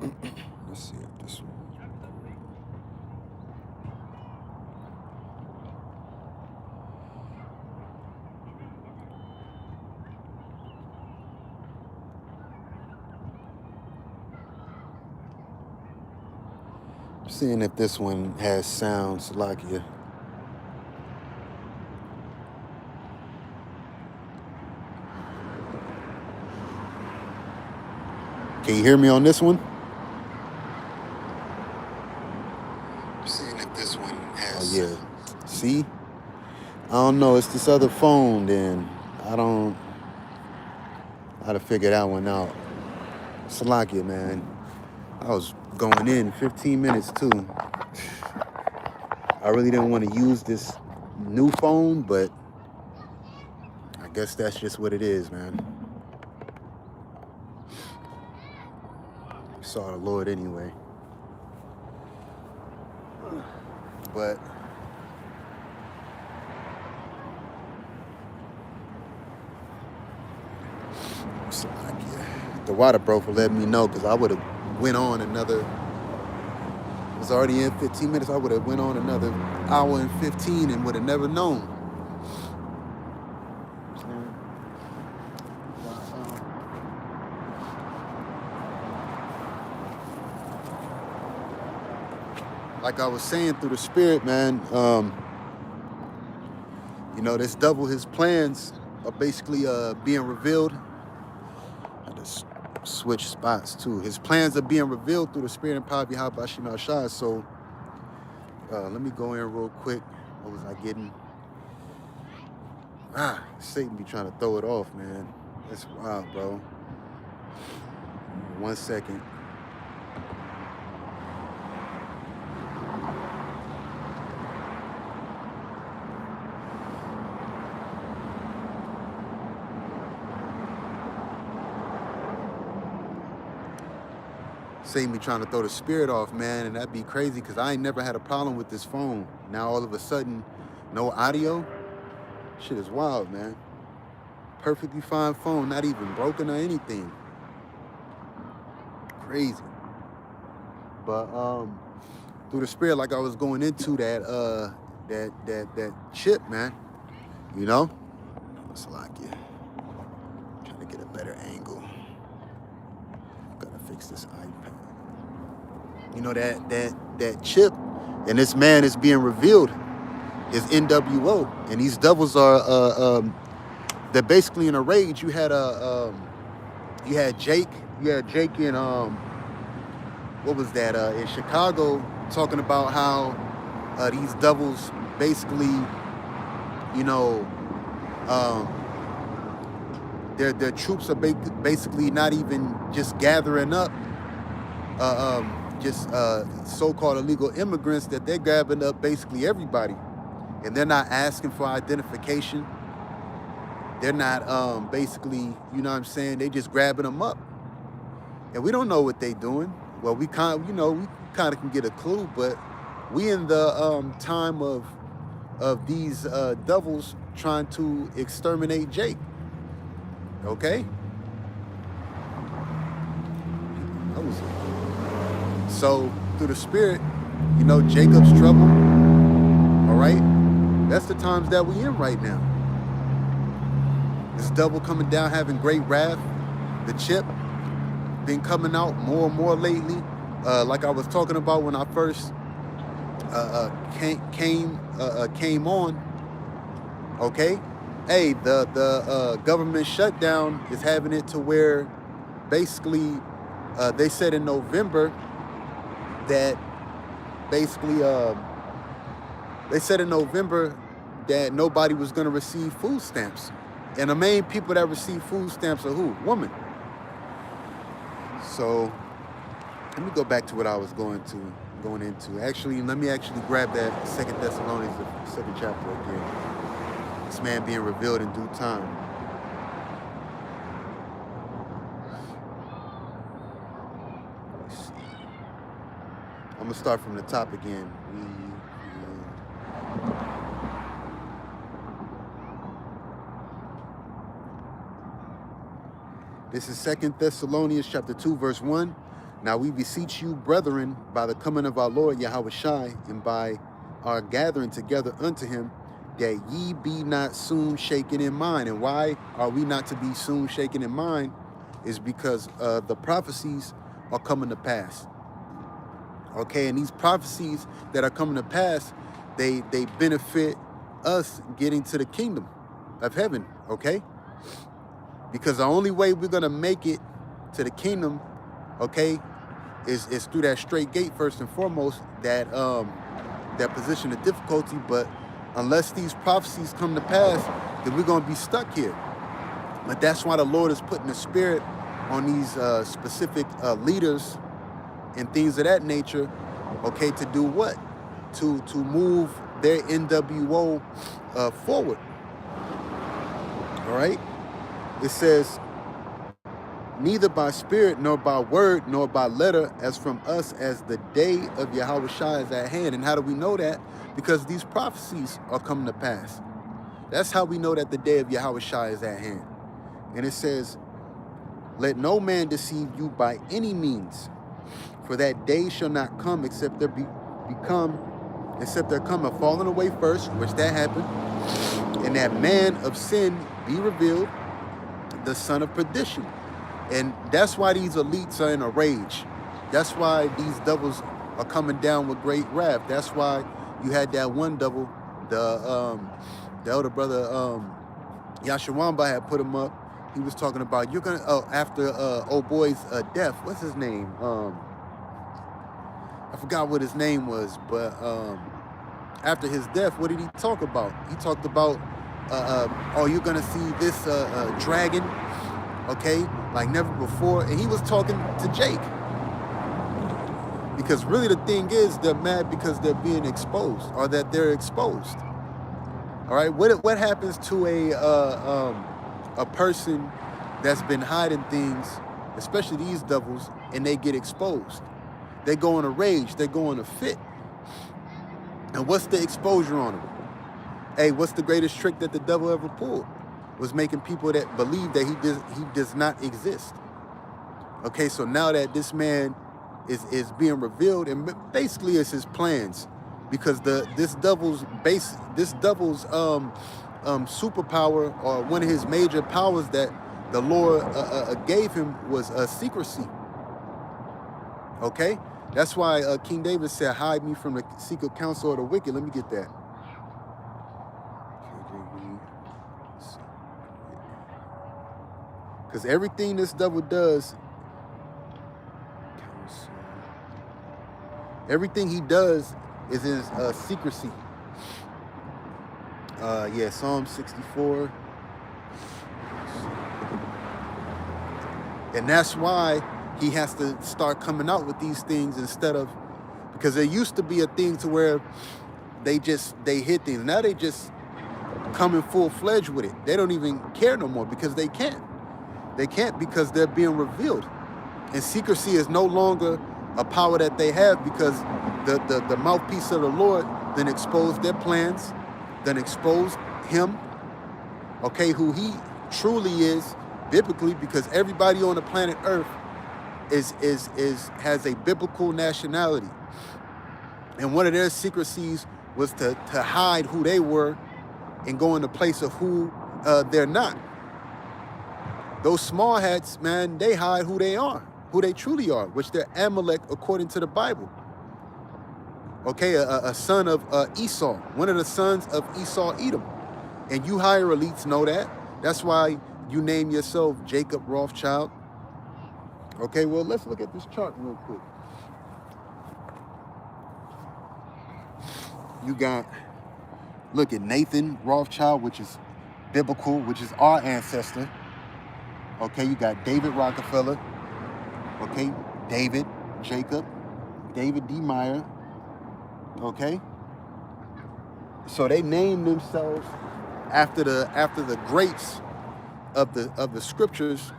Let's see if this one. Seeing if this one has sounds like you. Can you hear me on this one? Seeing if this one has. Oh yeah. See? I don't know. It's this other phone. Then I don't. I gotta figure that one out. Salakia, man. I was going in 15 minutes too. I really didn't want to use this new phone, but I guess that's just what it is, man. Saw the Lord anyway. But the water broker let me know, because I would have went on another. It was already in 15 minutes. I would have went on another hour and 15 and would have never known. Like I was saying, through the Spirit, man, you know, this devil, his plans are basically being revealed. I just switch spots too. His plans are being revealed through the Spirit and power of Yahawashi. So let me go in real quick. What was I getting? Satan be trying to throw it off, man. That's wild, bro. 1 second. Satan be trying to throw the Spirit off, man, and that'd be crazy, because I ain't never had a problem with this phone. Now all of a sudden, no audio? Shit is wild, man. Perfectly fine phone, not even broken or anything. Crazy. But through the Spirit, like I was going into that chip, man. You know? It's like, yeah. Trying to get a better angle. Gotta fix this iPad. You know, that chip, and this man is being revealed, is NWO, and these devils are they're basically in a rage. You had Jake in what was that, in Chicago, talking about how these devils basically, you know, their troops are basically not even just gathering up just so-called illegal immigrants, that they're grabbing up basically everybody, and they're not asking for identification. They're not basically, you know what I'm saying, they just grabbing them up, and we don't know what they doing. Well, we kind of, you know, we kind of can get a clue, but we in the time of these devils trying to exterminate Jake. Okay. So through the Spirit, you know, Jacob's trouble. All right, that's the times that we in right now. This devil coming down, having great wrath. The chip been coming out more and more lately. Like I was talking about when I first came on. Okay, hey, the government shutdown is having it to where basically they said in November that basically they said in November that nobody was going to receive food stamps, and the main people that receive food stamps are who? Women. So let me go back to what I was going into. Actually, let me grab that 2 Thessalonians, the 2nd chapter again. This man being revealed in due time. Let's see. I'm gonna start from the top again. This is 2 Thessalonians chapter 2, verse 1. Now we beseech you, brethren, by the coming of our Lord Yahawashi, and by our gathering together unto him, that ye be not soon shaken in mind. And why are we not to be soon shaken in mind? Is because the prophecies are coming to pass. Okay, and these prophecies that are coming to pass, they benefit us getting to the kingdom of heaven, okay? Because the only way we're gonna make it to the kingdom, okay, is through that straight gate first and foremost, that position of difficulty. But unless these prophecies come to pass, then we're gonna be stuck here. But that's why the Lord is putting the spirit on these specific leaders and things of that nature, okay, to do what? To move their NWO forward. All right? It says, neither by spirit, nor by word, nor by letter, as from us, as the day of Yahawashi is at hand. And how do we know that? Because these prophecies are coming to pass. That's how we know that the day of Yahawashi is at hand. And it says, let no man deceive you by any means, for that day shall not come except there come a falling away first, which that happened, and that man of sin be revealed, the son of perdition. And that's why these elites are in a rage. That's why these devils are coming down with great wrath. That's why you had that one devil, the elder brother Yahawah had put him up. He was talking about, you're gonna after old boy's death. What's his name? I forgot what his name was, but after his death, what did he talk about? He talked about, oh, you're gonna see this dragon, okay, like never before. And he was talking to Jake, because really the thing is, they're mad because they're being exposed, or that they're exposed. All right, what happens to a person that's been hiding things, especially these devils, and they get exposed? They go in a rage, they go in a fit. And what's the exposure on them? Hey, what's the greatest trick that the devil ever pulled? Was making people that believe that he does not exist. Okay, so now that this man is being revealed, and basically it's his plans, because this devil's superpower, or one of his major powers that the Lord gave him, was secrecy. Okay, that's why King David said, hide me from the secret counsel of the wicked. Let me get that. Because everything this devil does, everything he does is his secrecy. Yeah, Psalm 64. And that's why he has to start coming out with these things, instead of, because there used to be a thing to where they hit things. Now they just come in full-fledged with it. They don't even care no more, because they can't. They can't, because they're being revealed. And secrecy is no longer a power that they have, because the mouthpiece of the Lord then exposed their plans, then exposed him, okay, who he truly is biblically, because everybody on the planet Earth has a biblical nationality. And one of their secrecies was to hide who they were and go in the place of who they're not. Those small hats, man, they hide who they are, who they truly are, which they're Amalek according to the Bible. Okay, a son of Esau, one of the sons of Esau, Edom. And you higher elites know that. That's why you name yourself Jacob Rothschild. Okay, well, let's look at this chart real quick. You got, look at Nathan Rothschild, which is biblical, which is our ancestor. Okay, you got David Rockefeller. Okay, David, Jacob, David D. Meyer. Okay, so they named themselves after the greats of the scriptures.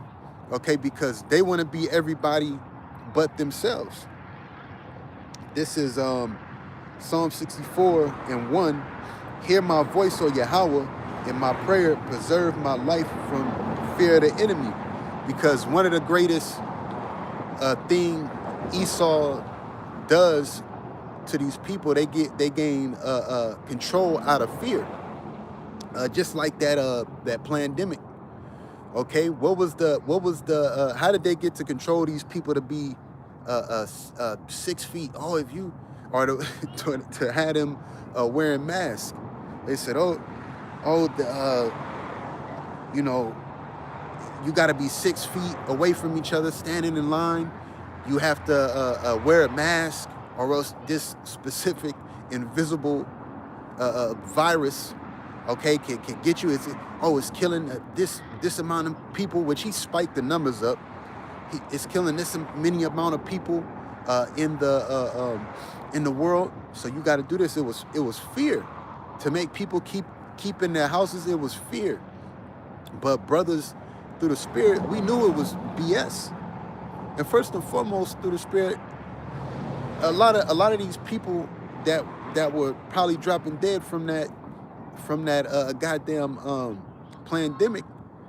Okay, because they want to be everybody but themselves. This is Psalm 64 and 1. Hear my voice, O Yahawah, in my prayer, preserve my life from fear of the enemy. Because one of the greatest thing Esau does to these people, they gain control out of fear, just like that pandemic. Okay, how did they get to control these people to be 6 feet? Oh, if you or to have them wearing masks, they said, you know, you got to be 6 feet away from each other, standing in line. You have to wear a mask, or else this specific invisible virus, okay, can get you. It's killing this amount of people, which he spiked the numbers up. It's killing this many amount of people in the world. So you got to do this. It was fear to make people keep in their houses. It was fear. But brothers, through the Spirit, we knew it was BS. And first and foremost, through the Spirit, a lot of these people that were probably dropping dead from that goddamn pandemic,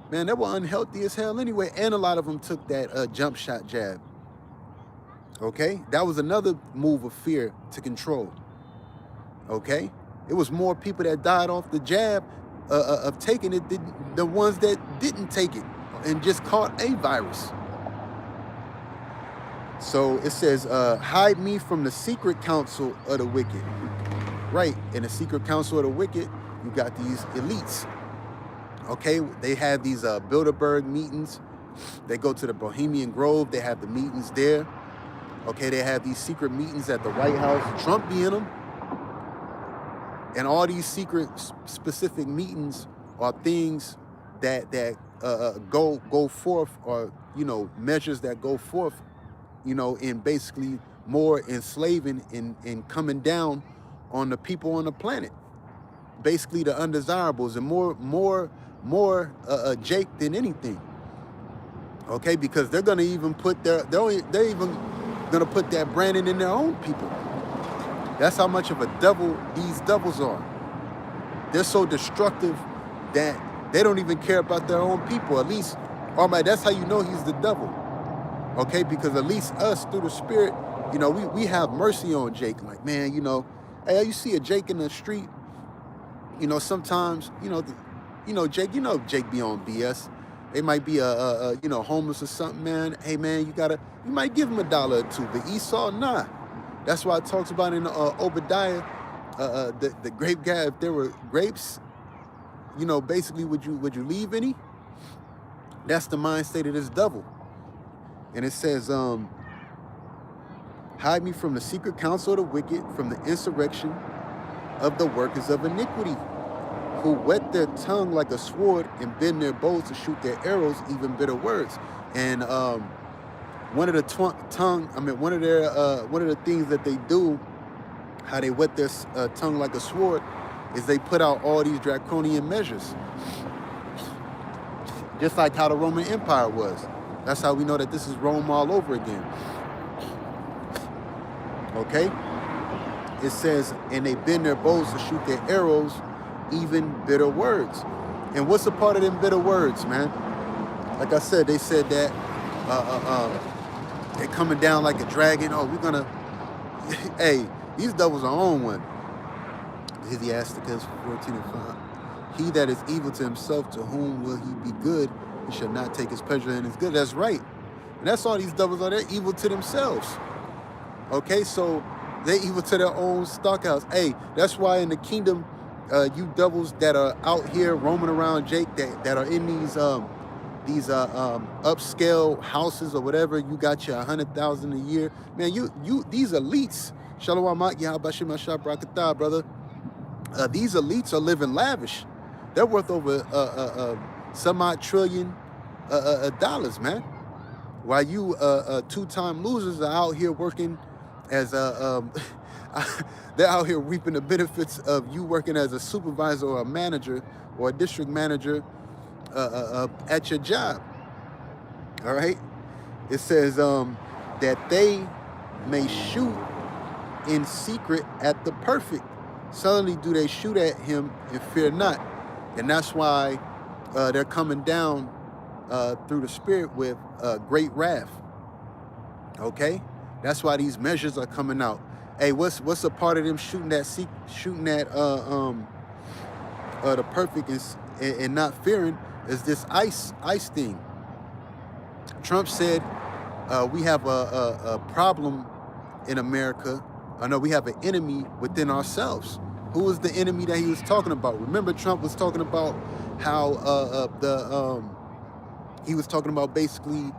man, they were unhealthy as hell anyway. And a lot of them took that jump shot jab. Okay, that was another move of fear to control. Okay, it was more people that died off the jab of taking it than the ones that didn't take it and just caught a virus. So it says, hide me from the secret counsel of the wicked. Right, in the secret counsel of the wicked, you got these elites. Okay, they have these Bilderberg meetings. They go to the Bohemian Grove. They have the meetings there. Okay, they have these secret meetings at the White House. Trump be in them. And all these secret specific meetings are things that go forth, or, you know, measures that go forth, you know, in basically more enslaving and coming down on the people on the planet. Basically the undesirables, and more Jake than anything. Okay, because they're gonna even put they're even gonna put that branding in their own people. That's how much of a devil these devils are. They're so destructive that they don't even care about their own people. At least, all right, that's how you know he's the devil. Okay, because at least us, through the Spirit, you know, we have mercy on Jake. Like, man, you know, hey, you see a Jake in the street, you know, sometimes, you know, Jake be on BS. They might be you know, homeless or something, man. Hey, man, you might give him $1 or $2. But Esau, nah. That's why it talks about in Obadiah, the grape guy, if there were grapes, you know, basically, would you leave any? That's the mind state of this devil. And it says, hide me from the secret counsel of the wicked, from the insurrection of the workers of iniquity, who whet their tongue like a sword and bend their bows to shoot their arrows, even bitter words. And one of the things that they do, how they whet their tongue like a sword, is they put out all these draconian measures. Just like how the Roman Empire was. That's how we know that this is Rome all over again. Okay? It says, and they bend their bows to shoot their arrows, even bitter words. And what's a part of them bitter words, man? Like I said, they said that they're coming down like a dragon. Oh, we're gonna, hey, these devils are on one. Ecclesiasticus 14:5. He that is evil to himself, to whom will he be good? He shall not take his pleasure in his good. That's right. And that's all these devils are. They're evil to themselves. Okay, so they're evil to their own stockhouse. Hey, that's why in the kingdom, you devils that are out here roaming around, Jake, that are in these upscale houses or whatever, you got your 100,000 a year. Man, you these elites, Shalom Yahawashi Brakatah, brother. These elites are living lavish. They're worth over some odd trillion dollars, man. While you two-time losers are out here working as they're out here reaping the benefits of you working as a supervisor or a manager or a district manager at your job. All right. It says that they may shoot in secret at the perfect. Suddenly do they shoot at him and fear not. And that's why they're coming down through the Spirit with great wrath. Okay? That's why these measures are coming out. Hey, what's a part of them shooting that the perfect and not fearing is this ICE thing. Trump said we have a problem in America. I know we have an enemy within ourselves. Who was the enemy that he was talking about? Remember, Trump was talking about how he was talking about basically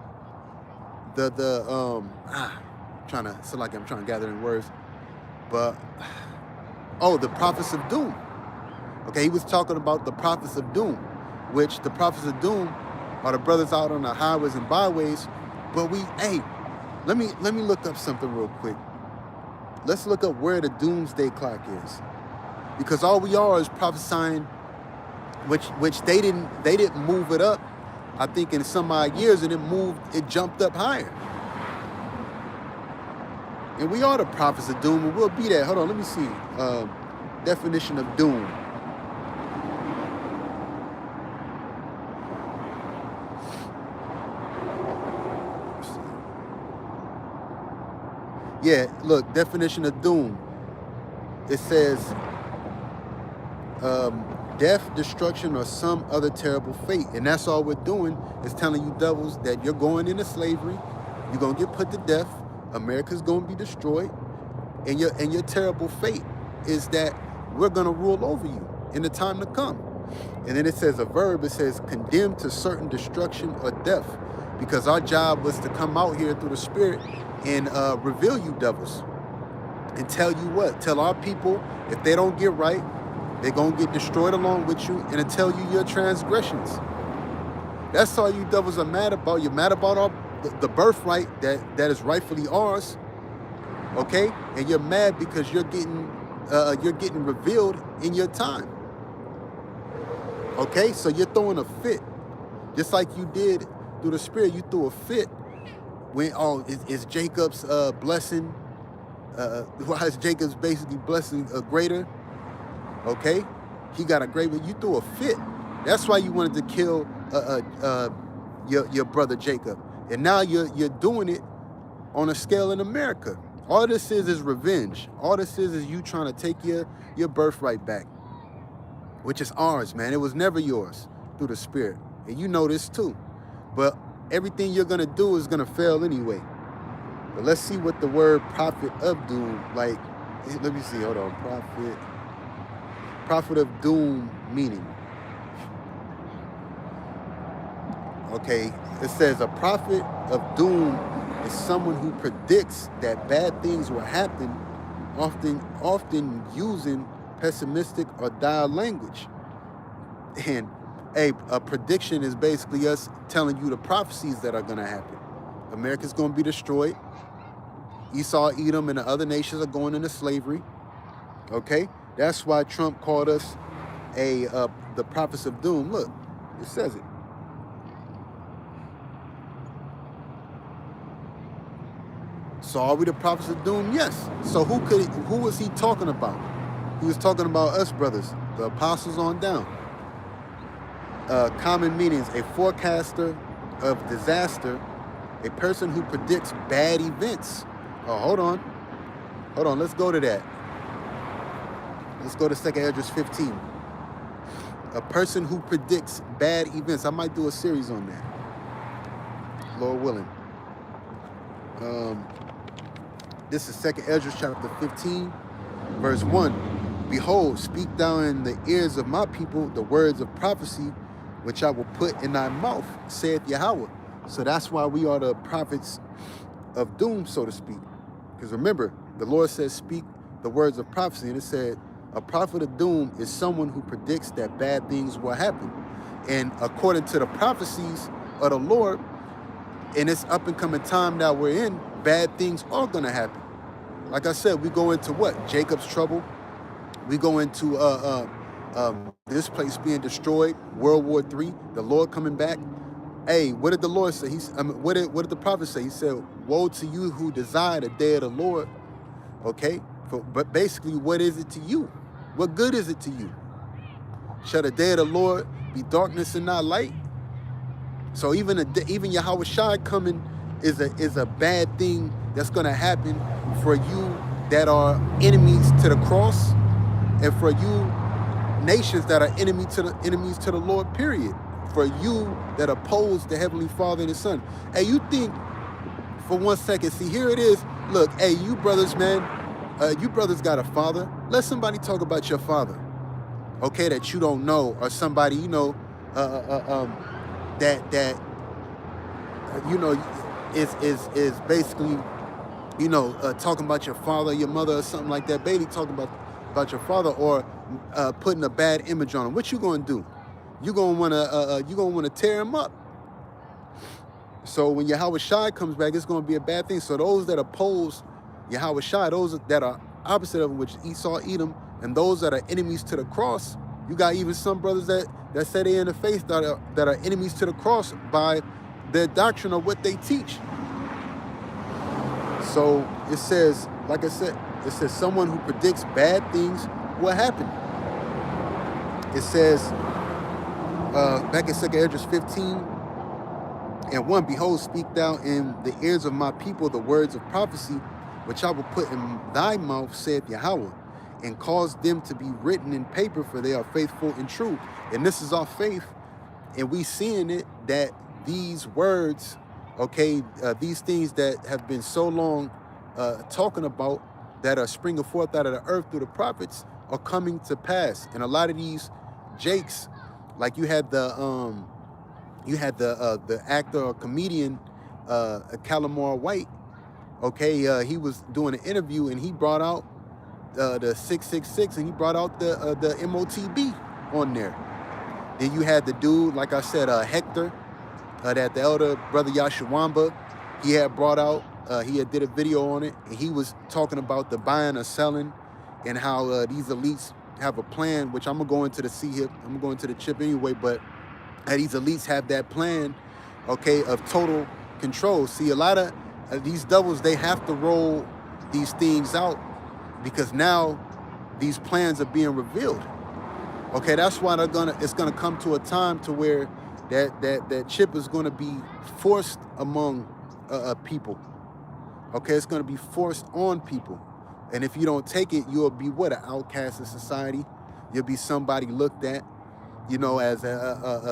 trying to sound like I'm trying to gather in words, but the prophets of doom. Okay, he was talking about the prophets of doom, which the prophets of doom are the brothers out on the highways and byways. But let me look up something real quick. Let's look up where the doomsday clock is, because all we are is prophesying, which they didn't move it up. I think in some odd years, and it jumped up higher. And we are the prophets of doom, and we'll be that. Hold on, let me see. Definition of doom. Yeah, look, definition of doom. It says death, destruction, or some other terrible fate. And that's all we're doing, is telling you devils that you're going into slavery, you're going to get put to death, America's going to be destroyed, and your terrible fate is that we're going to rule over you in the time to come. And then it says a verb, it says condemned to certain destruction or death, because our job was to come out here through the Spirit and reveal you devils and tell you what? Tell our people, if they don't get right, they're going to get destroyed along with you, and to tell you your transgressions. That's all you devils are mad about. You're mad about the birthright that is rightfully ours, okay? And you're mad because you're getting revealed in your time, okay? So you're throwing a fit, just like you did through the Spirit. You threw a fit when is Jacob's blessing? Why is Jacob's basically blessing greater? Okay, he got a great one. You threw a fit. That's why you wanted to kill your brother Jacob, and now you're doing it on a scale in America. All this is revenge. All this is you trying to take your birthright back, which is ours, man. It was never yours through the Spirit, and you know this too. But everything you're gonna do is gonna fail anyway. But let's see what the word prophet of doom, like, let me see, hold on, prophet of doom meaning. Okay, it says a prophet of doom is someone who predicts that bad things will happen, often using pessimistic or dire language. And a prediction is basically us telling you the prophecies that are going to happen. America's going to be destroyed. Esau, Edom, and the other nations are going into slavery. Okay? That's why Trump called us the prophets of doom. Look, it says it. So are we the prophets of doom? Yes. So who was he talking about? He was talking about us, brothers, the apostles on down. Common meanings: a forecaster of disaster, a person who predicts bad events. Oh, hold on. Let's go to that. Let's go to 2 Esdras 15. A person who predicts bad events. I might do a series on that, Lord willing. This is 2 Esdras chapter 15, verse 1. Behold, speak thou in the ears of my people the words of prophecy, which I will put in thy mouth, saith Yahawah. So that's why we are the prophets of doom, so to speak. Because remember, the Lord says, speak the words of prophecy. And it said, a prophet of doom is someone who predicts that bad things will happen. And according to the prophecies of the Lord, in this up and coming time that we're in, bad things are going to happen. Like I said, we go into what? Jacob's trouble. We go into this place being destroyed, World War III, the Lord coming back. Hey, what did the Lord say? What did the prophet say? He said, woe to you who desire the day of the Lord. Okay? But basically, what is it to you? What good is it to you? Shall the day of the Lord be darkness and not light? So even Yahawashi coming is a bad thing that's gonna happen for you that are enemies to the cross, and for you nations that are enemies to the Lord, period. For you that oppose the Heavenly Father and His Son. Hey, you think for 1 second, see, here it is. Look, hey, you brothers, man, you brothers got a father. Let somebody talk about your father, okay, that you don't know, or somebody, you know, that you know, is basically, you know, talking about your father, your mother, or something like that. Bailey talking about your father, or putting a bad image on him. What you gonna do? You gonna wanna tear him up. So when Yahawashi comes back, it's gonna be a bad thing. So those that oppose Yahawashi, those that are opposite of him, which Esau, Edom, and those that are enemies to the cross, you got even some brothers that say they're in the faith that are enemies to the cross by their doctrine of what they teach. So it says, like I said, it says someone who predicts bad things will happen. It says back in 2 Esdras 15:1, behold, speak thou in the ears of my people the words of prophecy, which I will put in thy mouth, saith Yahawah, and cause them to be written in paper, for they are faithful and true. And this is our faith, and we seeing it, that these words, okay, these things that have been so long talking about, that are springing forth out of the earth through the prophets, are coming to pass. And a lot of these jakes, like you had the actor or comedian Calamar White, okay, he was doing an interview and he brought out the 666, and he brought out the MOTB on there. Then you had the dude, like I said, Hector, that the elder brother Yahawah, he had brought out, he had did a video on it, and he was talking about the buying or selling, and how these elites have a plan, which I'm gonna go into the C-hip, I'm gonna go into the chip anyway, but these elites have that plan, okay, of total control. See, a lot of these doubles, they have to roll these things out, because now these plans are being revealed. Okay, that's why it's gonna come to a time to where that chip is gonna be forced among people. Okay, it's gonna be forced on people, and if you don't take it, you'll be what, an outcast in society. You'll be somebody looked at, you know, as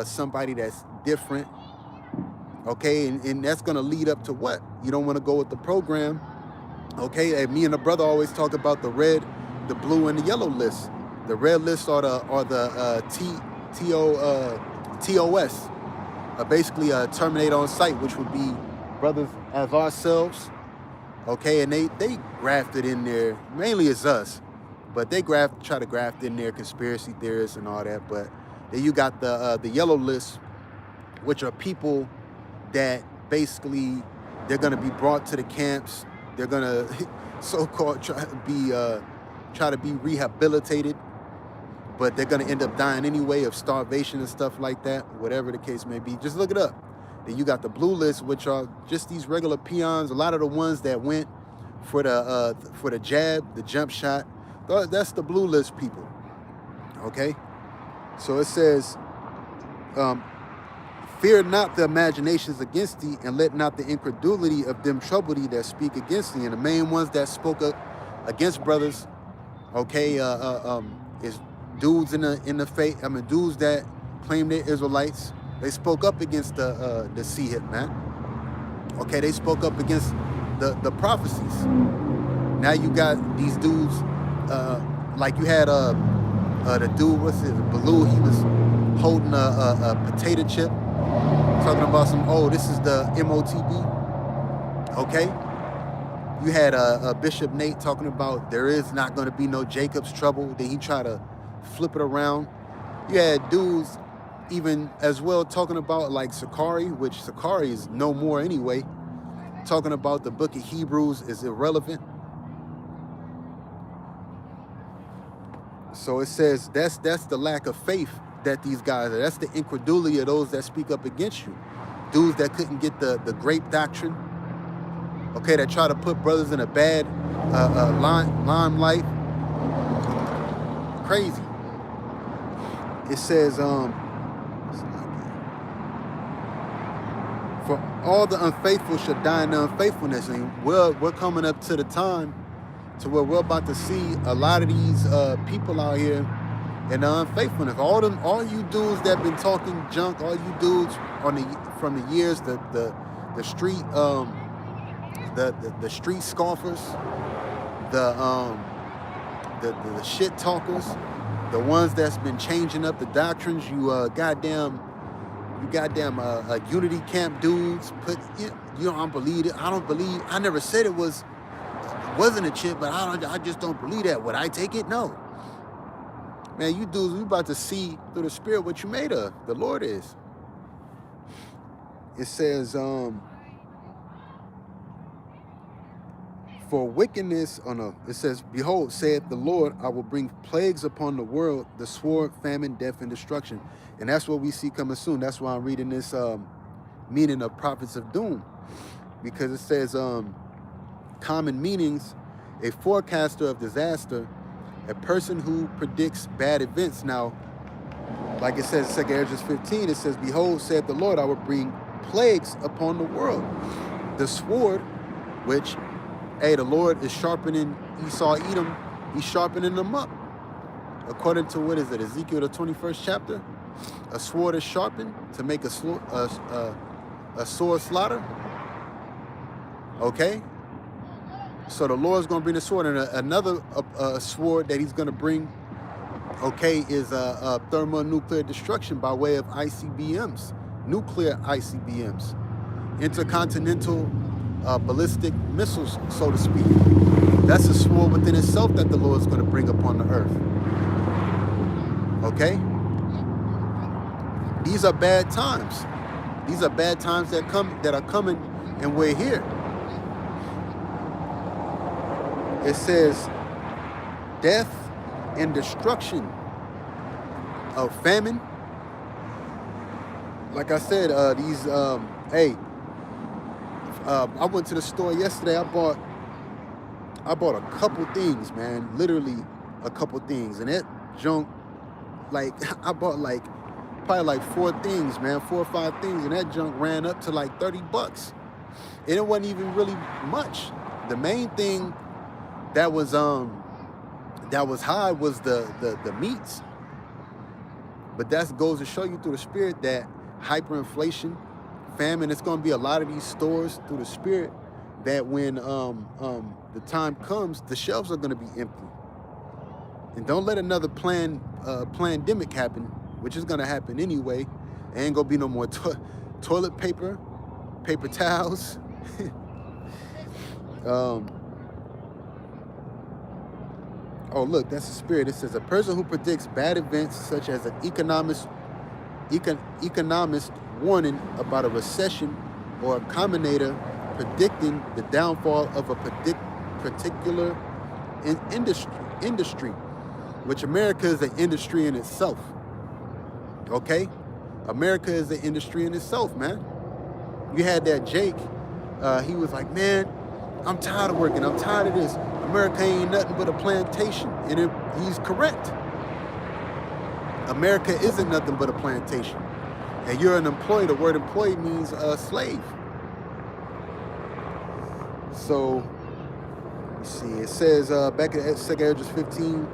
somebody that's different. Okay, and that's gonna lead up to what? You don't want to go with the program. Okay, and me and the brother always talk about the red, the blue, and the yellow list. The red list are the TOS, basically terminate on sight, which would be brothers as ourselves. Okay, and they grafted in there, mainly it's us, but they try to graft in there conspiracy theorists and all that. But then you got the yellow list, which are people that basically they're gonna be brought to the camps. They're gonna so-called try to be rehabilitated, but they're gonna end up dying anyway of starvation and stuff like that, whatever the case may be. Just look it up. Then you got the blue list, which are just these regular peons. A lot of the ones that went for the jab, the jump shot, that's the blue list people. Okay, so it says, fear not the imaginations against thee, and let not the incredulity of them trouble thee that speak against thee. And the main ones that spoke up against brothers, okay, is dudes in the faith. I mean, dudes that claim they're Israelites. They spoke up against the C-hip, man. Okay, they spoke up against the prophecies. Now you got these dudes, like you had the dude, what's his, Baloo, he was holding a potato chip, talking about some, oh, this is the MOTB. Okay, you had Bishop Nate talking about there is not going to be no Jacob's trouble. Then he tried to flip it around. You had dudes even as well talking about, like Sakari, which Sakari is no more anyway, talking about the book of Hebrews is irrelevant. So it says that's the lack of faith that these guys are. That's the incredulity of those that speak up against you. Dudes that couldn't get the grape doctrine. Okay, that try to put brothers in a bad limelight. Crazy. It says, for all the unfaithful shall die in their unfaithfulness. And we're coming up to the time to where we're about to see a lot of these people out here and the unfaithfulness. All you dudes that been talking junk, all you dudes from the years, the street the street scoffers, the shit talkers, the ones that's been changing up the doctrines. You goddamn unity camp dudes. You don't believe it. I don't believe. I never said it wasn't a chip, but I just don't believe that. Would I take it? No. Man, you dudes, we about to see through the Spirit what you made of. The Lord is. It says, for wickedness, it says, behold, saith the Lord, I will bring plagues upon the world, the sword, famine, death, and destruction. And that's what we see coming soon. That's why I'm reading this meaning of prophets of doom. Because it says, common meanings, a forecaster of disaster, a person who predicts bad events. Now, like it says in 2 Ezra 15, it says, behold, saith the Lord, I will bring plagues upon the world. The sword, which, the Lord is sharpening Esau, Edom, he's sharpening them up. According to, what is it, Ezekiel, the 21st chapter? A sword is sharpened to make a sword slaughter. Okay? So the Lord's going to bring the sword, and another sword that he's going to bring, is thermonuclear destruction by way of ICBMs, nuclear ICBMs, intercontinental ballistic missiles, so to speak. That's a sword within itself that the Lord's going to bring upon the earth. Okay? These are bad times. These are bad times that are coming, and we're here. It says death and destruction of famine. Like I said, I went to the store yesterday. I bought a couple things, man. Literally a couple things. And that junk, I bought probably 4 things, man. 4 or 5 things. And that junk ran up to $30. And it wasn't even really much. The main thing that was high was the meats. But that goes to show you through the Spirit that hyperinflation, famine, it's going to be a lot of these stores through the Spirit that when the time comes, the shelves are going to be empty. And don't let another pandemic happen, which is going to happen anyway. Ain't going to be no more toilet paper, paper towels. Oh, look, that's the Spirit. It says, a person who predicts bad events, such as an economist warning about a recession, or a commentator predicting the downfall of a particular industry, which America is an industry in itself. Okay? America is an industry in itself, man. You had that Jake. He was like, man, I'm tired of working. I'm tired of this. America ain't nothing but a plantation. And he's correct. America isn't nothing but a plantation. And you're an employee. The word employee means a slave. So, let's see. It says back at 2 Ezra 15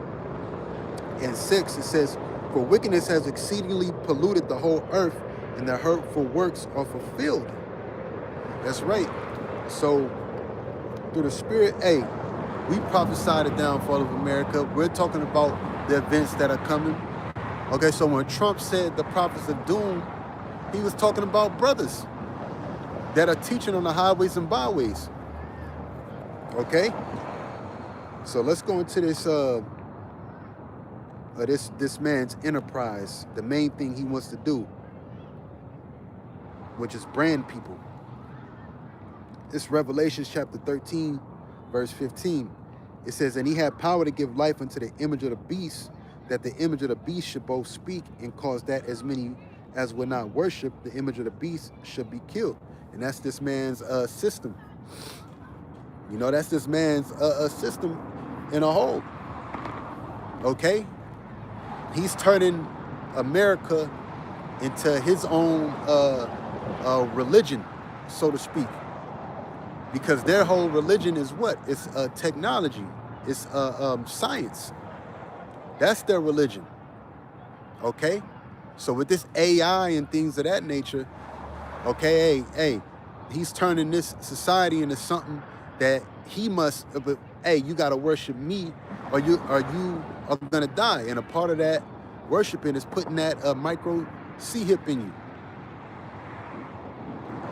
and 6, it says, for wickedness has exceedingly polluted the whole earth, and the hurtful works are fulfilled. That's right. So, through the Spirit, we prophesy the downfall of America. We're talking about the events that are coming. Okay, so when Trump said the prophets of doom, he was talking about brothers that are teaching on the highways and byways. Okay? So let's go into this this man's enterprise, the main thing he wants to do, which is brand people. It's Revelation chapter 13, verse 15. It says, and he had power to give life unto the image of the beast, that the image of the beast should both speak and cause that as many as would not worship the image of the beast should be killed. And that's this man's system. You know, that's this man's system in a whole. Okay? He's turning America into his own religion, so to speak. Because their whole religion is what? It's technology. It's science. That's their religion. Okay? So with this AI and things of that nature, okay, hey, he's turning this society into something that he must, but hey, you got to worship me or you are going to die. And a part of that worshiping is putting that micro C-hip in you.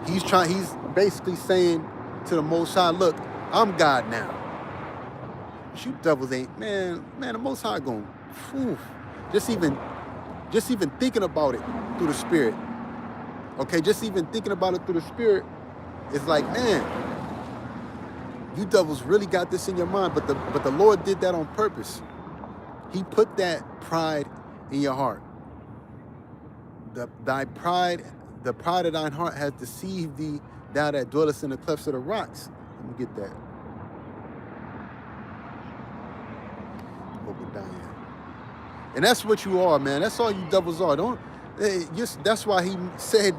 He's basically saying to the Most High, look, I'm God now. But you devils ain't, man, the Most High going, just even thinking about it through the Spirit. Okay, just even thinking about it through the Spirit is like, man, you devils really got this in your mind. But the Lord did that on purpose. He put that pride in your heart. The pride of thine heart has deceived thee, thou that dwellest in the clefts of the rocks. Let me get that. Obadiah. And that's what you are, man. That's all you devils are. That's why he said,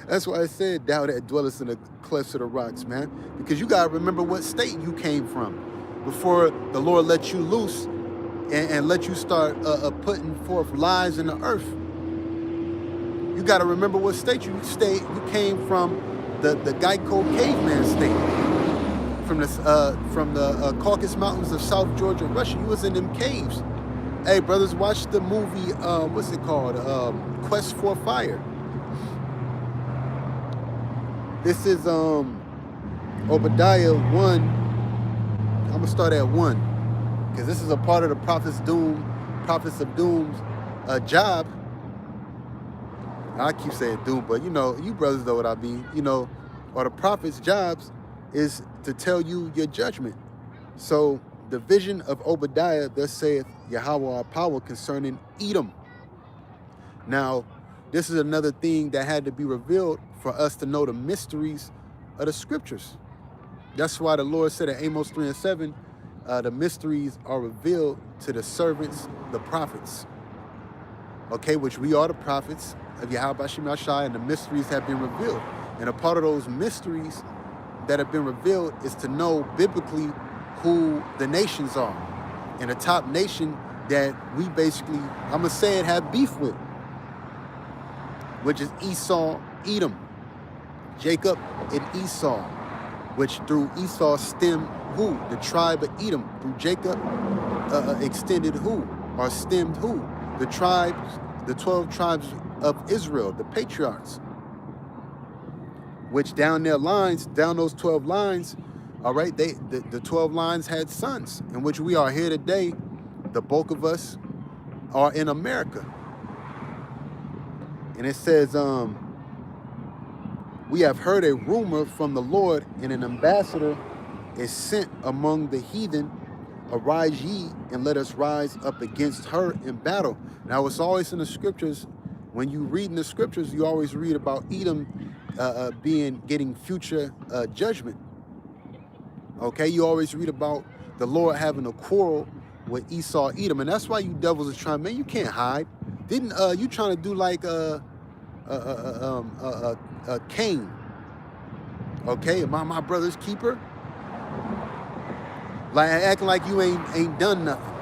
that's why I said, thou that dwellest in the clefts of the rocks, man. Because you got to remember what state you came from before the Lord let you loose and let you start putting forth lies in the earth. You got to remember what state you came from, the Geico caveman state, from the Caucasus Mountains of South Georgia, Russia. You was in them caves. Hey, brothers, watch the movie, what's it called? Quest for Fire. This is Obadiah 1. I'm going to start at 1. Because this is a part of the Prophets of Doom's job. I keep saying doom, but you know, you brothers know what I mean. You know, or the prophet's jobs is to tell you your judgment. So the vision of Obadiah, thus saith Yahawah our power concerning Edom. Now, this is another thing that had to be revealed for us to know the mysteries of the scriptures. That's why the Lord said in Amos 3:7, the mysteries are revealed to the servants, the prophets. Okay, which we are the prophets of Yahawashi, and the mysteries have been revealed. And a part of those mysteries that have been revealed is to know biblically who the nations are. And the top nation that we basically, I'm going to say it, have beef with, which is Esau, Edom. Jacob and Esau, which through Esau stemmed who? The tribe of Edom. Through Jacob extended who? Or stemmed who? The tribes, the 12 tribes of Israel, the patriarchs, which down those 12 lines, all right, the 12 lines had sons, in which we are here today. The bulk of us are in America. And it says, we have heard a rumor from the Lord, and an ambassador is sent among the heathen. Arise ye, and let us rise up against her in battle. Now, it's always in the scriptures. When you read in the scriptures, you always read about Edom getting future judgment. Okay, you always read about the Lord having a quarrel with Esau, Edom, and that's why you devils are trying. Man, you can't hide. Didn't you trying to do like Cain? Okay, am I my brother's keeper? Like acting like you ain't done nothing.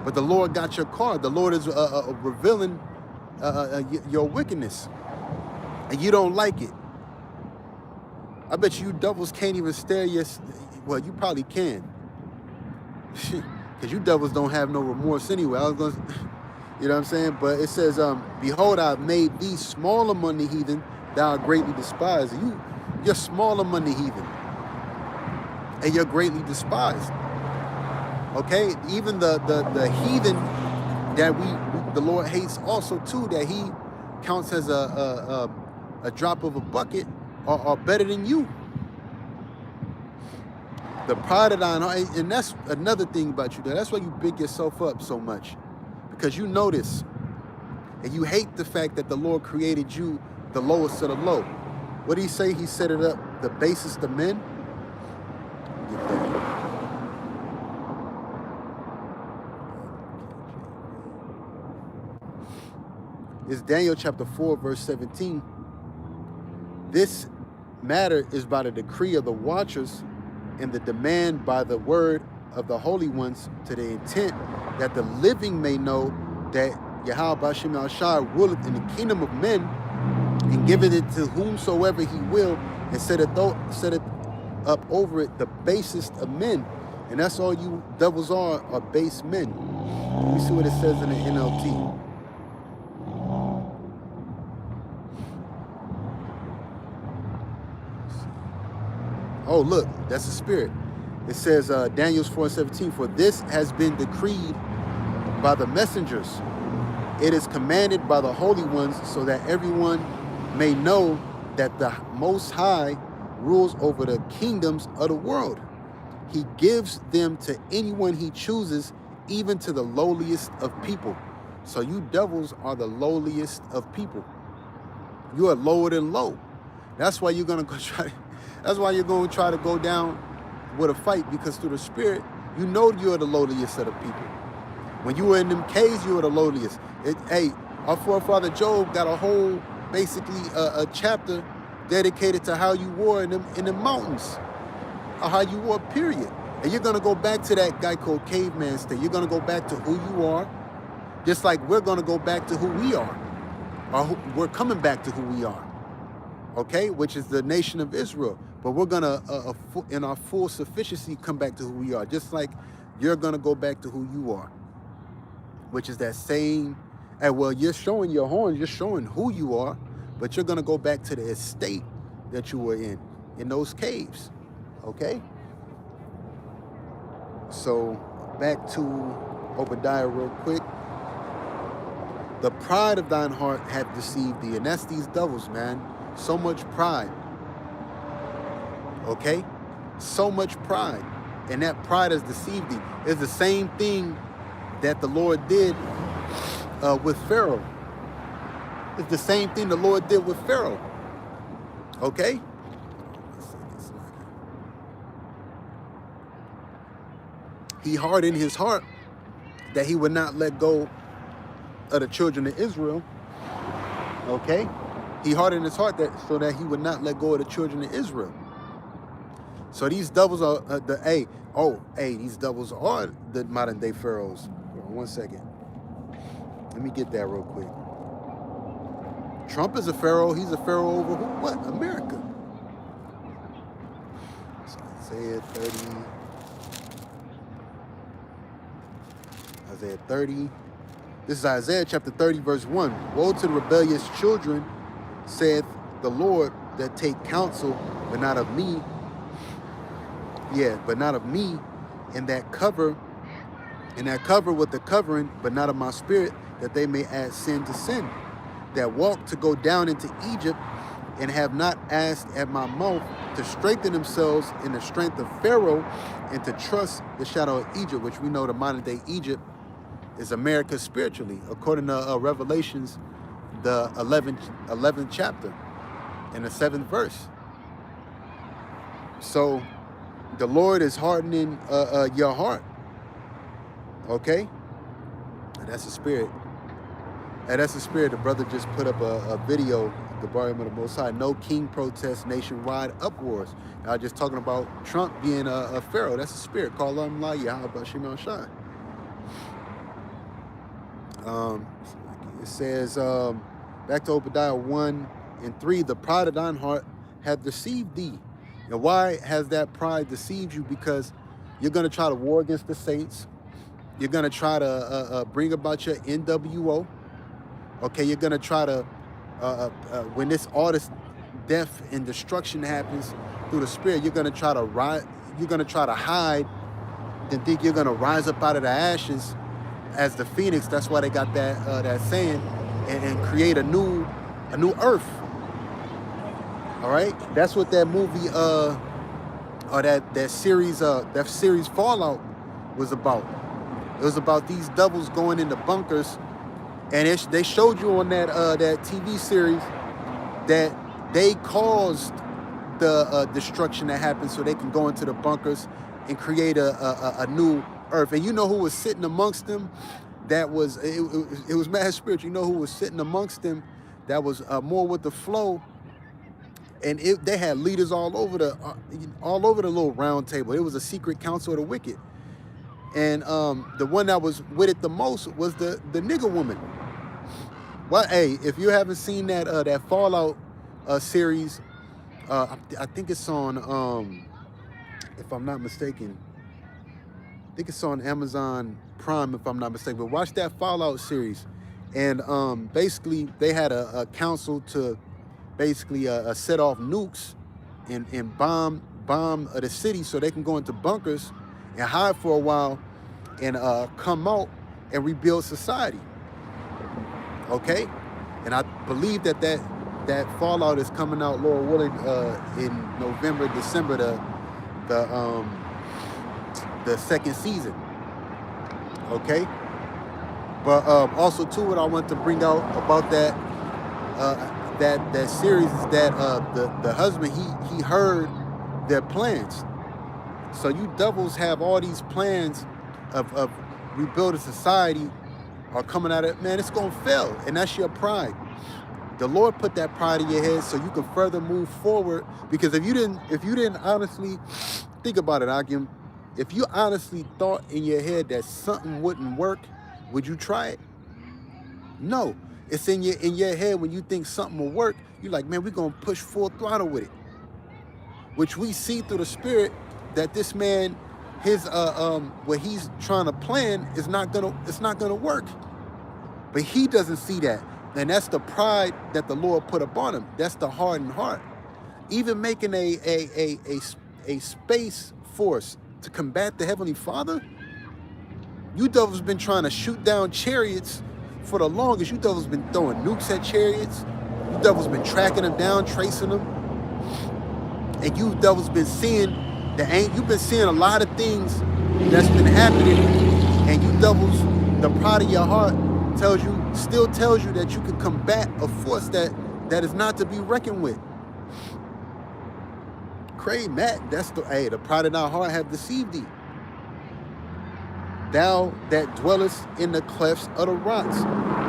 But the Lord got your card. The Lord is revealing your wickedness, and you don't like it. I bet you devils can't even stare well, you probably can, because you devils don't have no remorse anyway. I was gonna, you know what I'm saying? But it says, behold, I've made thee small among the heathen, thou art greatly despised. You're small among the heathen, and you're greatly despised. Okay, even the heathen that the Lord hates also too, that he counts as a drop of a bucket, are better than you. The pride of thine heart, and that's another thing about you. That's why you big yourself up so much, because you know this, and you hate the fact that the Lord created you the lowest of the low. What did he say? He set it up the basest of men. Get that. It's Daniel chapter 4, verse 17. This matter is by the decree of the watchers and the demand by the word of the holy ones, to the intent that the living may know that Yahawah bahasham ruleth in the kingdom of men, and giveth it to whomsoever he will, and set it up over it the basest of men. And that's all you devils are base men. Let me see what it says in the NLT. Oh, look, that's the spirit. It says, Daniel 4:17, for this has been decreed by the messengers. It is commanded by the holy ones, so that everyone may know that the Most High rules over the kingdoms of the world. He gives them to anyone he chooses, even to the lowliest of people. So you devils are the lowliest of people. You are lower than low. That's why you're gonna go try. That's why you're going to try to go down with a fight, because through the spirit, you know you're the lowliest of the people. When you were in them caves, you were the lowliest. Hey, our forefather Job got a whole, basically, a chapter dedicated to how you wore in the mountains, or how you wore, period. And you're going to go back to that guy called Caveman State. You're going to go back to who you are, just like we're going to go back to who we are, or we're coming back to who we are, okay, which is the nation of Israel. But we're going to, in our full sufficiency, come back to who we are, just like you're going to go back to who you are, which is that same, and well, you're showing your horns, you're showing who you are, but you're going to go back to the estate that you were in those caves, okay? So back to Obadiah real quick. The pride of thine heart hath deceived thee, and that's these devils, man. So much pride, okay? So much pride, and that pride has deceived thee. It's the same thing that the Lord did with Pharaoh. It's the same thing the Lord did with Pharaoh, okay? He hardened his heart that he would not let go of the children of Israel, okay? He hardened his heart so that he would not let go of the children of Israel. So these devils are these devils are the modern day pharaohs. Hold on 1 second. Let me get that real quick. Trump is a pharaoh. He's a pharaoh over who? What? America. So Isaiah 30. Isaiah 30. This is Isaiah chapter 30, verse 1. Woe to the rebellious children, saith the Lord, that take counsel, but not of me. Yeah, but not of me, and that cover with the covering, but not of my spirit, that they may add sin to sin. That walk to go down into Egypt, and have not asked at my mouth, to strengthen themselves in the strength of Pharaoh, and to trust the shadow of Egypt, which we know the modern day Egypt is America spiritually, according to Revelations, the 11th chapter, and the 7th verse. So the Lord is hardening your heart, okay? And that's the spirit. And that's the spirit. The brother just put up a video, the Barrium of the Most High. No king protests nationwide uproars. I was just talking about Trump being a pharaoh. That's the spirit. Call him la Yahawah bahasham. It says, back to Obadiah 1:3, the pride of thine heart hath deceived thee. And why has that pride deceived you? Because you're going to try to war against the saints. You're going to try to bring about your NWO. Okay, you're going to try to, when all this death and destruction happens through the spirit, you're going to try to hide and think you're going to rise up out of the ashes as the phoenix. That's why they got that saying, and create a new earth. All right, that's what that movie or that series Fallout was about. It was about these devils going into bunkers, and they showed you on that TV series that they caused the destruction that happened, so they can go into the bunkers and create a new earth. And you know who was sitting amongst them? That was it was mad spiritual. You know who was sitting amongst them? That was more with the flow. And they had leaders all over the little round table. It was a secret council of the wicked. And the one that was with it the most was the nigger woman. Well, hey, if you haven't seen that Fallout series, I think it's on, if I'm not mistaken, I think it's on Amazon Prime, if I'm not mistaken. But watch that Fallout series. And basically, they had a council to basically set off nukes and bomb the city so they can go into bunkers and hide for a while and come out and rebuild society. Okay? And I believe that Fallout is coming out, Lord willing, in November, December, the second season. Okay? But also too, what I want to bring out about that series is that the husband, he heard their plans. So you devils have all these plans of rebuilding society are coming out of, man, it's gonna fail, and that's your pride. The Lord put that pride in your head so you can further move forward. Because if you didn't honestly think about it, Akim, if you honestly thought in your head that something wouldn't work, would you try it? No. It's in your head when you think something will work, you're like, man, we're gonna push full throttle with it. Which we see through the spirit that this man, his what he's trying to plan it's not gonna work. But he doesn't see that. And that's the pride that the Lord put upon him. That's the hardened heart. Even making a space force to combat the Heavenly Father. You devils been trying to shoot down chariots for the longest. You devils been throwing nukes at chariots. You devils been tracking them down, tracing them. And you devils been seeing you've been seeing a lot of things that's been happening. And you devils, the pride of your heart still tells you that you can combat a force that is not to be reckoned with. Craig, Matt, that's the pride of thy heart have deceived thee. Thou that dwellest in the clefts of the rocks,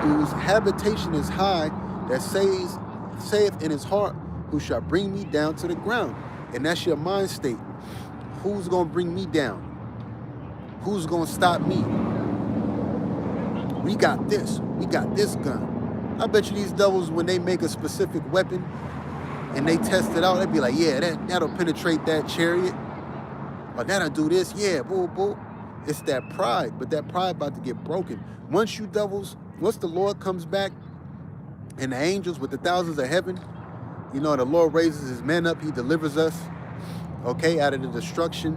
whose habitation is high, that saith in his heart, who shall bring me down to the ground. And that's your mind state. Who's going to bring me down? Who's going to stop me? We got this. We got this gun. I bet you these devils, when they make a specific weapon and they test it out, they'd be like, yeah, that'll penetrate that chariot. Or that'll do this. Yeah, boo, boo. It's that pride, but that pride about to get broken. Once the Lord comes back and the angels with the thousands of heaven, the Lord raises his men up, he delivers us, okay, out of the destruction.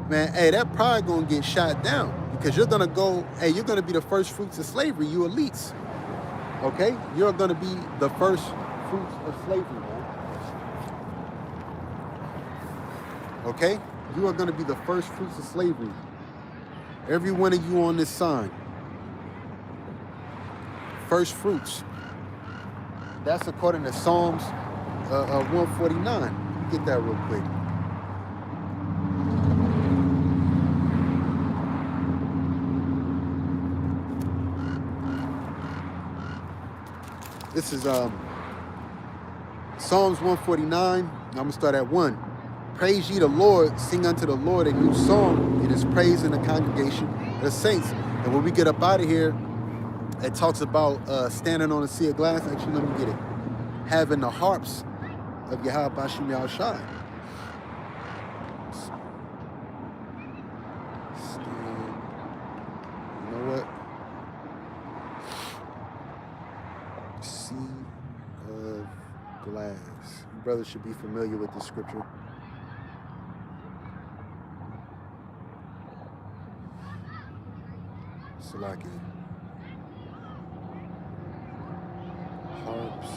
Man, that pride gonna get shot down because you're gonna be the first fruits of slavery, you elites. Okay? You're gonna be the first fruits of slavery, man. Okay? You are gonna be the first fruits of slavery. Every one of you on this sign. First fruits. That's according to Psalms 149. Get that real quick. This is Psalms 149. I'm going to start at 1. Praise ye the Lord, sing unto the Lord a new song. It is praise in the congregation of the saints. And when we get up out of here, it talks about standing on a sea of glass. Actually, let me get it. Having the harps of Yahawashi Yahawashi. You know what? Sea of glass. You brothers should be familiar with this scripture. Salaki. Harps.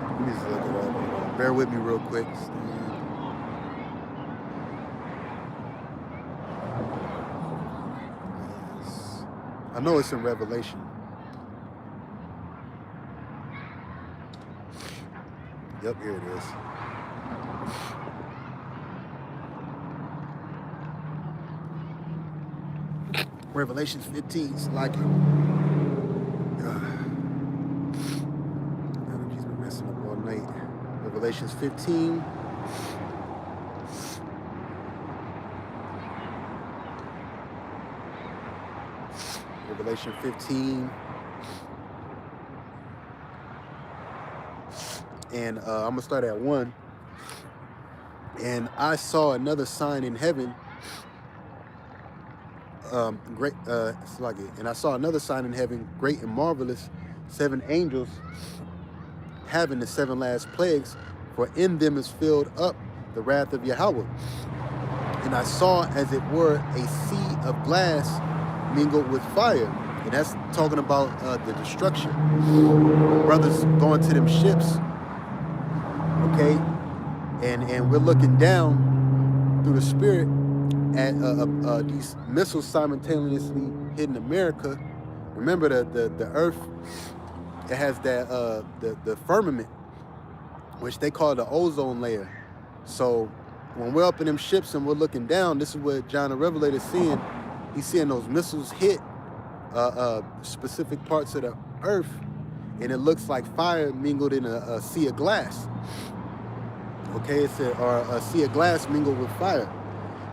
Let me just look it up. Bear with me real quick. Yes. I know it's in Revelation. Yep, here it is. Revelation 15, like it. Right. Revelations 15. Revelation 15. And I'm going to start at 1. And I saw another sign in heaven. Great, it's like it. And I saw another sign in heaven, great and marvelous, 7 angels having the 7 last plagues, for in them is filled up the wrath of Yahawah. And I saw, as it were, a sea of glass mingled with fire. And that's talking about the destruction. Brothers going to them ships, okay? And we're looking down through the spirit at these missiles simultaneously hitting America. Remember the earth, it has that the firmament, which they call the ozone layer. So when we're up in them ships and we're looking down, this is what John the Revelator is seeing. He's seeing those missiles hit specific parts of the earth, and it looks like fire mingled in a sea of glass. Okay, it said, or a sea of glass mingled with fire.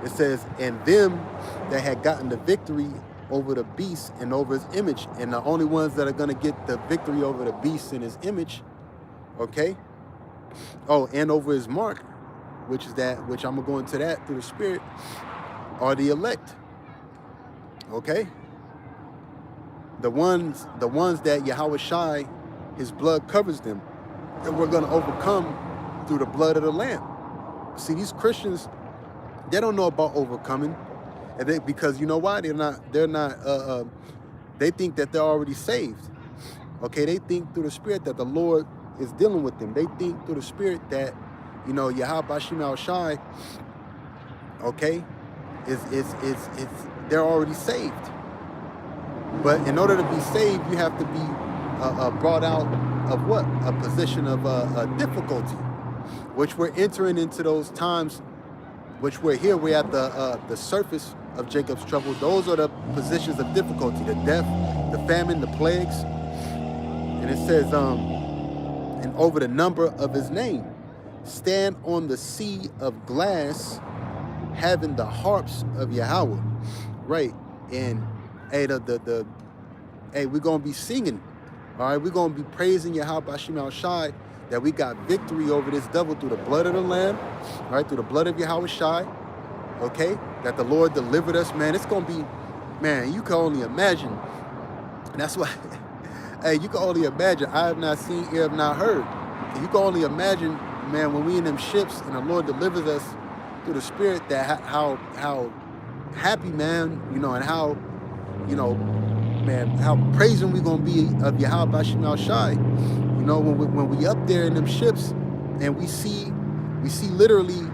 It says, and them that had gotten the victory over the beast and over his image. And the only ones that are going to get the victory over the beast and his image, okay? Oh, and over his mark, which I'm going to go into that through the spirit, are the elect. Okay? The ones that Yahawashi, his blood covers them. And we're going to overcome through the blood of the Lamb. See, these Christians, they don't know about overcoming, and because you know why? They think that they're already saved. Okay, they think through the spirit that the Lord is dealing with them. They think through the spirit that, you know, Yahawashi, okay, they're already saved. But in order to be saved, you have to be brought out of what? A position of difficulty, which we're entering into those times, which we're at the surface of Jacob's trouble. Those are the positions of difficulty: the death, the famine, the plagues. And it says, and over the number of his name, stand on the sea of glass, having the harps of Yahawah. Right. And hey, hey, we're gonna be singing. All right, we're gonna be praising Yahawashi, that we got victory over this devil through the blood of the Lamb, right? Through the blood of Yahawashi, okay? That the Lord delivered us, man. It's gonna be, man, you can only imagine. And that's why, hey, you can only imagine. I have not seen, ear have not heard. You can only imagine, man, when we in them ships and the Lord delivers us through the Spirit, that how happy, man, you know, and how, you know, man, how praising we gonna be of Yahawashi. You know, when we up there in them ships and we see literally,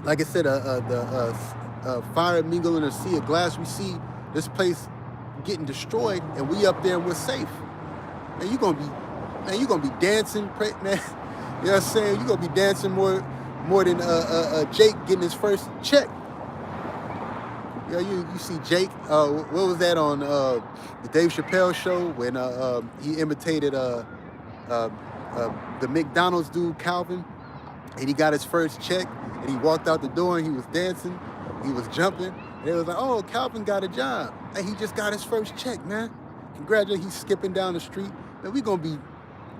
like I said, the fire mingling in a sea of glass. We see this place getting destroyed, and we up there and we're safe. And you're gonna be dancing, man. You know what I'm saying? You're gonna be dancing more than Jake getting his first check. Yeah, you see Jake. What was that on the Dave Chappelle show when he imitated the McDonald's dude Calvin, and he got his first check, and he walked out the door and he was dancing, he was jumping, and it was like, oh, Calvin got a job, and he just got his first check, man. Congratulations. He's skipping down the street, and we gonna be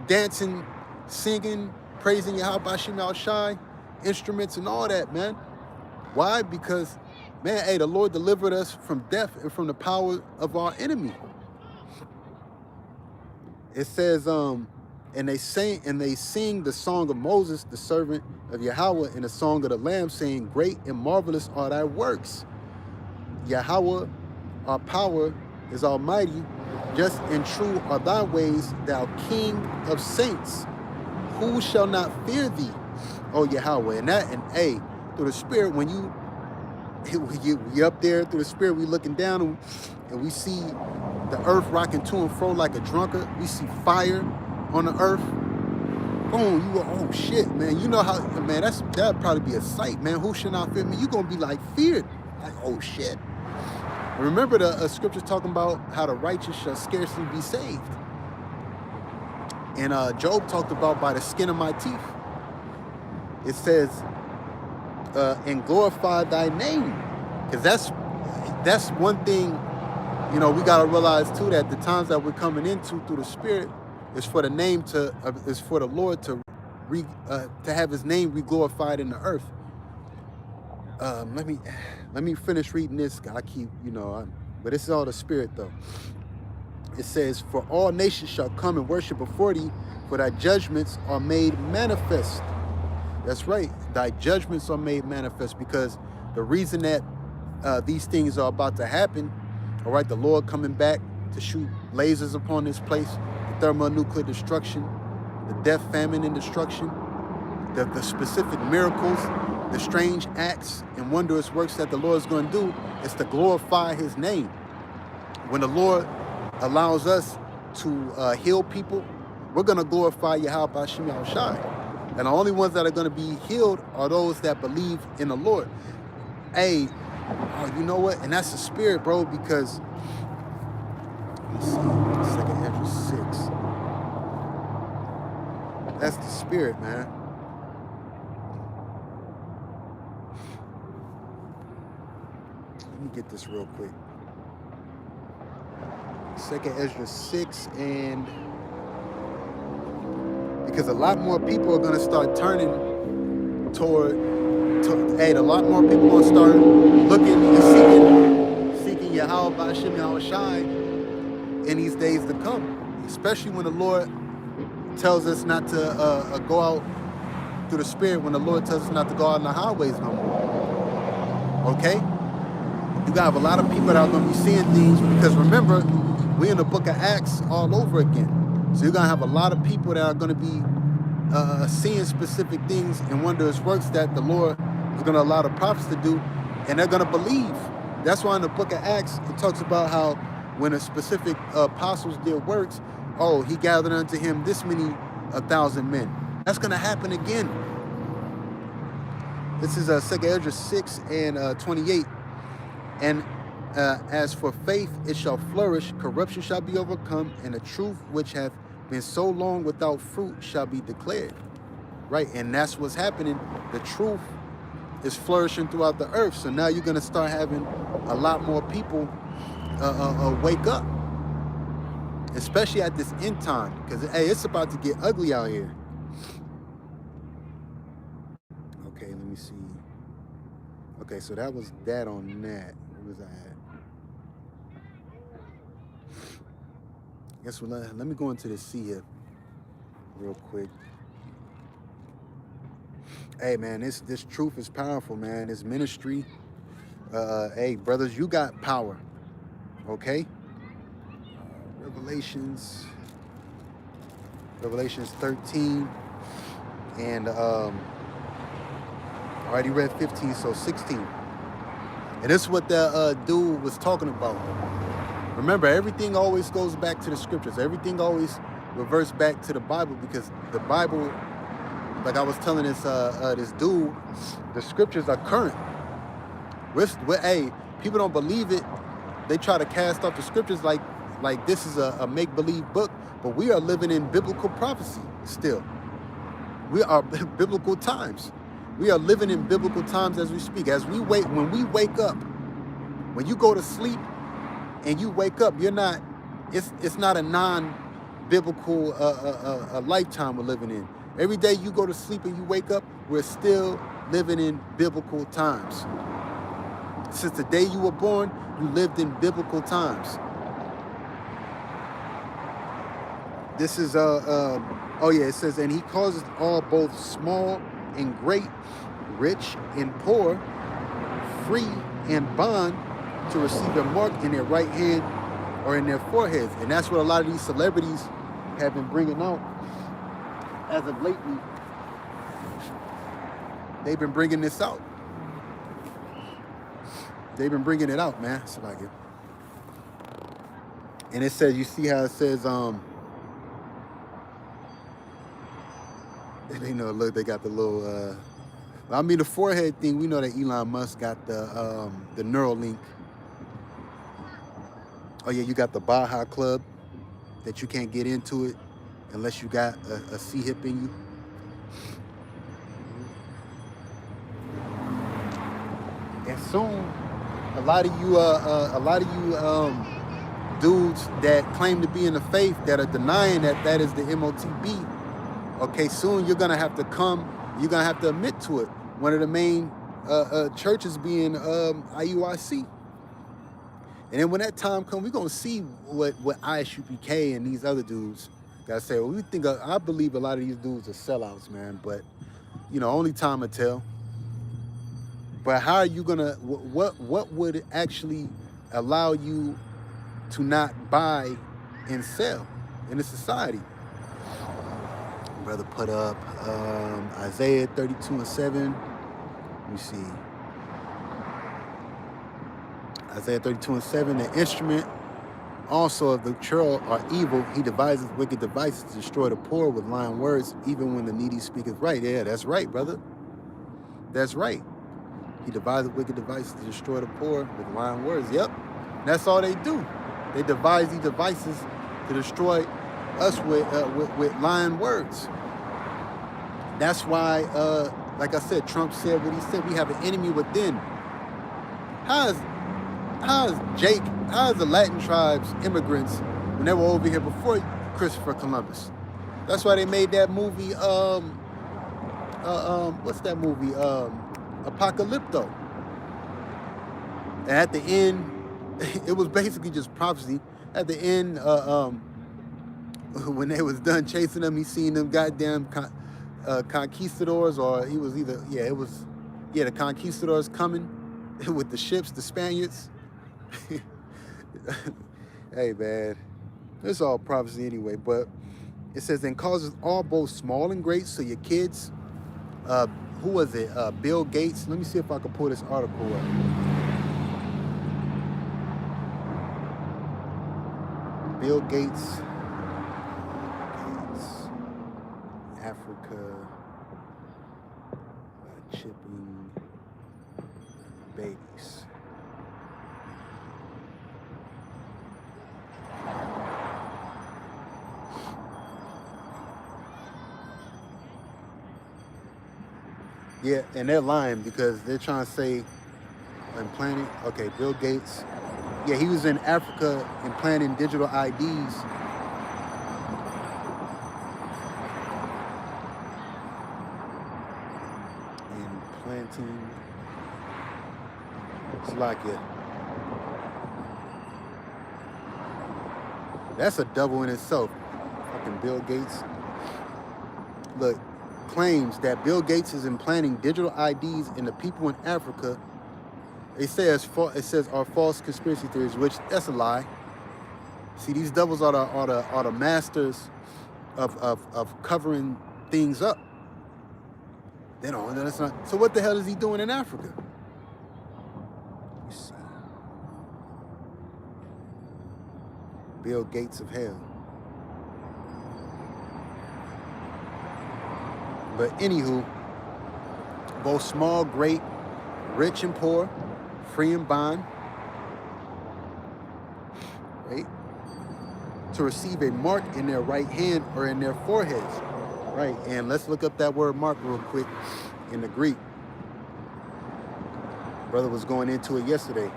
dancing, singing, praising Yahawashi, instruments and all that, man. Why? Because, man, hey, the Lord delivered us from death and from the power of our enemy. It says, and they sing the song of Moses, the servant of Yahawah, and the song of the Lamb, saying, great and marvelous are thy works. Yahawah, our power, is almighty. Just and true are thy ways, thou King of saints. Who shall not fear thee, O Yahawah? And hey, through the Spirit, when we up there through the Spirit, we looking down and we see the earth rocking to and fro like a drunkard. We see fire on the earth. Boom, you go, oh shit, man. You know how, man, that'd probably be a sight, man. Who should not fear me? You gonna be like feared. Like, oh shit. Remember the scriptures talking about how the righteous shall scarcely be saved. And Job talked about by the skin of my teeth. It says, and glorify thy name. Because that's one thing, you know, we got to realize too, that the times that we're coming into through the Spirit is for the name is for the Lord to have his name re-glorified in the earth. Let me finish reading this. I keep, you know, but this is all the Spirit though. It says, for all nations shall come and worship before thee, for thy judgments are made manifest. That's right. Thy judgments are made manifest, because the reason that these things are about to happen, all right, the Lord coming back to shoot lasers upon this place, the thermonuclear destruction, the death, famine, and destruction, the specific miracles, the strange acts and wondrous works that the Lord is going to do, is to glorify his name. When the Lord allows us to heal people, we're going to glorify Yahawah, bahasham, Yahawashi. And the only ones that are going to be healed are those that believe in the Lord. Hey, oh, you know what? And that's the Spirit, bro, because, let's see, 2 Ezra 6. That's the Spirit, man. Let me get this real quick. 2 Ezra 6, and because a lot more people are going to start turning toward, a lot more people are going to start looking and seeking Yahawah, bahasham, Yahawashi in these days to come, especially when the Lord tells us not to go out through the Spirit, when the Lord tells us not to go out on the highways no more. Okay? You gotta have a lot of people that are gonna be seeing things, because remember, we're in the book of Acts all over again. So you're gonna have a lot of people that are gonna be seeing specific things and wondrous works that the Lord is gonna allow the prophets to do, and they're gonna believe. That's why in the book of Acts, it talks about how when a specific apostles did works, oh, he gathered unto him this many 1,000 men. That's gonna happen again. This is 2 Ezra 6 and 28. And as for faith, it shall flourish, corruption shall be overcome, and the truth which hath been so long without fruit shall be declared. Right? And that's what's happening. The truth is flourishing throughout the earth. So now you're going to start having a lot more people wake up, especially at this end time, because, hey, it's about to get ugly out here. Okay, let me see. Okay, so that was that on that. Where was I at? Guess what? Let me go into the sea here real quick. Hey, man, this truth is powerful, man. This ministry. Hey, brothers, you got power. Okay? Revelations 13. And I already read 15, so 16. And this is what the dude was talking about. Remember, everything always goes back to the scriptures. Everything always reverts back to the Bible, because the Bible, like I was telling this this dude, the scriptures are current. Hey, people don't believe it. They try to cast off the scriptures like this is a make-believe book, but we are living in biblical prophecy still. We are biblical times. We are living in biblical times as we speak. When we wake up, when you go to sleep and you wake up, it's not a non-biblical lifetime we're living in. Every day you go to sleep and you wake up, we're still living in biblical times. Since the day you were born, you lived in biblical times. This is oh yeah, it says, and he causes all, both small and great, rich and poor, free and bond, to receive a mark in their right hand or in their foreheads. And that's what a lot of these celebrities have been bringing out as of lately. They've been bringing this out. They've been bringing it out, man. It's like it. And it says, you see how it says, you know, look, they got the little, I mean, the forehead thing, we know that Elon Musk got the Neuralink. Oh yeah, you got the Baja Club, that you can't get into it unless you got a C hip in you. And soon, a lot of you dudes that claim to be in the faith that are denying that is the MOTB. Okay, soon you're gonna have to you're gonna have to admit to it. One of the main churches being IUIC. And then when that time comes, we're gonna see what ISUPK and these other dudes gotta say. Well, I believe a lot of these dudes are sellouts, man. But you know, only time will tell. But how are you gonna? What would actually allow you to not buy and sell in a society? Brother put up Isaiah 32:7. Let me see. Isaiah 32:7. The instrument also of the churl are evil. He devises wicked devices to destroy the poor with lying words, even when the needy speaketh right. Yeah, that's right, brother. That's right. He devises wicked devices to destroy the poor with lying words. Yep. That's all they do. They devise these devices to destroy us with lying words. That's why, like I said, Trump said what he said. We have an enemy within. How is the Latin tribes immigrants when they were over here before Christopher Columbus? That's why they made that movie. What's that movie? Apocalypto. And at the end, it was basically just prophecy. At the end, when they was done chasing them, he seen them goddamn conquistadors, or he was either, the conquistadors coming with the ships, the Spaniards. Hey, man, it's all prophecy anyway. But it says, and causes all both small and great, so your kids, who was it? Bill Gates. Let me see if I can pull this article up. Bill Gates, Africa, chipping babies. Yeah, and they're lying because they're trying to say implanting. Okay, Bill Gates. Yeah, he was in Africa implanting digital IDs. Implanting. It's like it. That's a double in itself. Fucking Bill Gates. Look. Claims that Bill Gates is implanting digital IDs in the people in Africa. It says are false conspiracy theories, which that's a lie. See, these devils are the masters of covering things up. They don't. That's not. So what the hell is he doing in Africa? Let me see. Bill Gates of hell. But anywho, both small, great, rich and poor, free and bond, right? To receive a mark in their right hand or in their foreheads, right? And let's look up that word mark real quick in the Greek. Brother was going into it yesterday.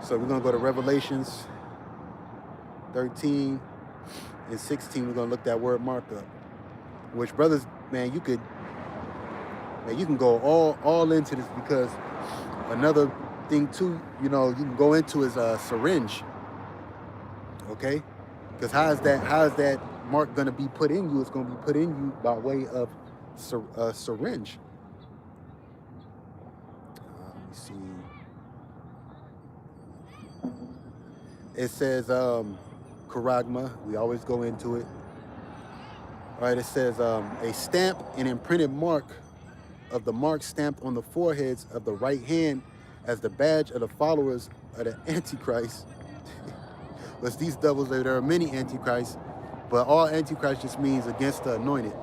So we're going to go to Revelations 13 and 16. We're going to look that word mark up. Which, brothers, man, you can go all into this, because another thing too, you can go into is a syringe. Okay? Because how is that mark going to be put in you? It's going to be put in you by way of a syringe. Let me see. It says charagma. We always go into it. All right, it says a stamp and imprinted mark of the mark stamped on the foreheads of the right hand as the badge of the followers of the Antichrist. But these devils, there are many Antichrists, but all Antichrist just means against the anointed.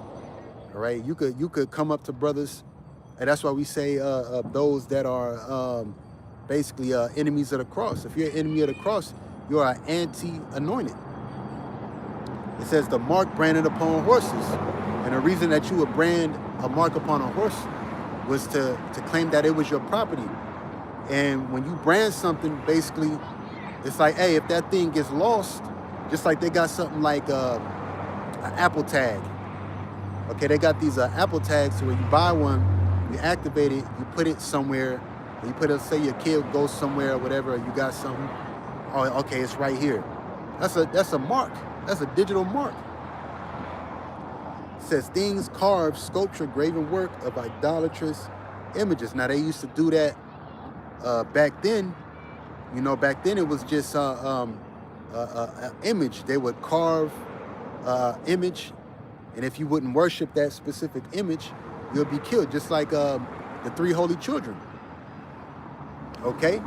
All right, you could come up to brothers, and that's why we say those that are basically enemies of the cross. If you're an enemy of the cross, you are anti-anointed. It says the mark branded upon horses. And the reason that you would brand a mark upon a horse was to claim that it was your property. And when you brand something, basically, it's like, hey, if that thing gets lost, just like they got something like an Apple tag. Okay, they got these Apple tags where you buy one, you activate it, you put it somewhere, and you put it, say your kid goes somewhere or whatever, you got something. Oh, okay, it's right here. That's a mark. That's a digital mark. It says things carved, sculpture, graven work of idolatrous images. Now they used to do that back then. You know, back then it was just image. They would carve image, and if you wouldn't worship that specific image, you'll be killed. Just like the 3 holy children. Okay.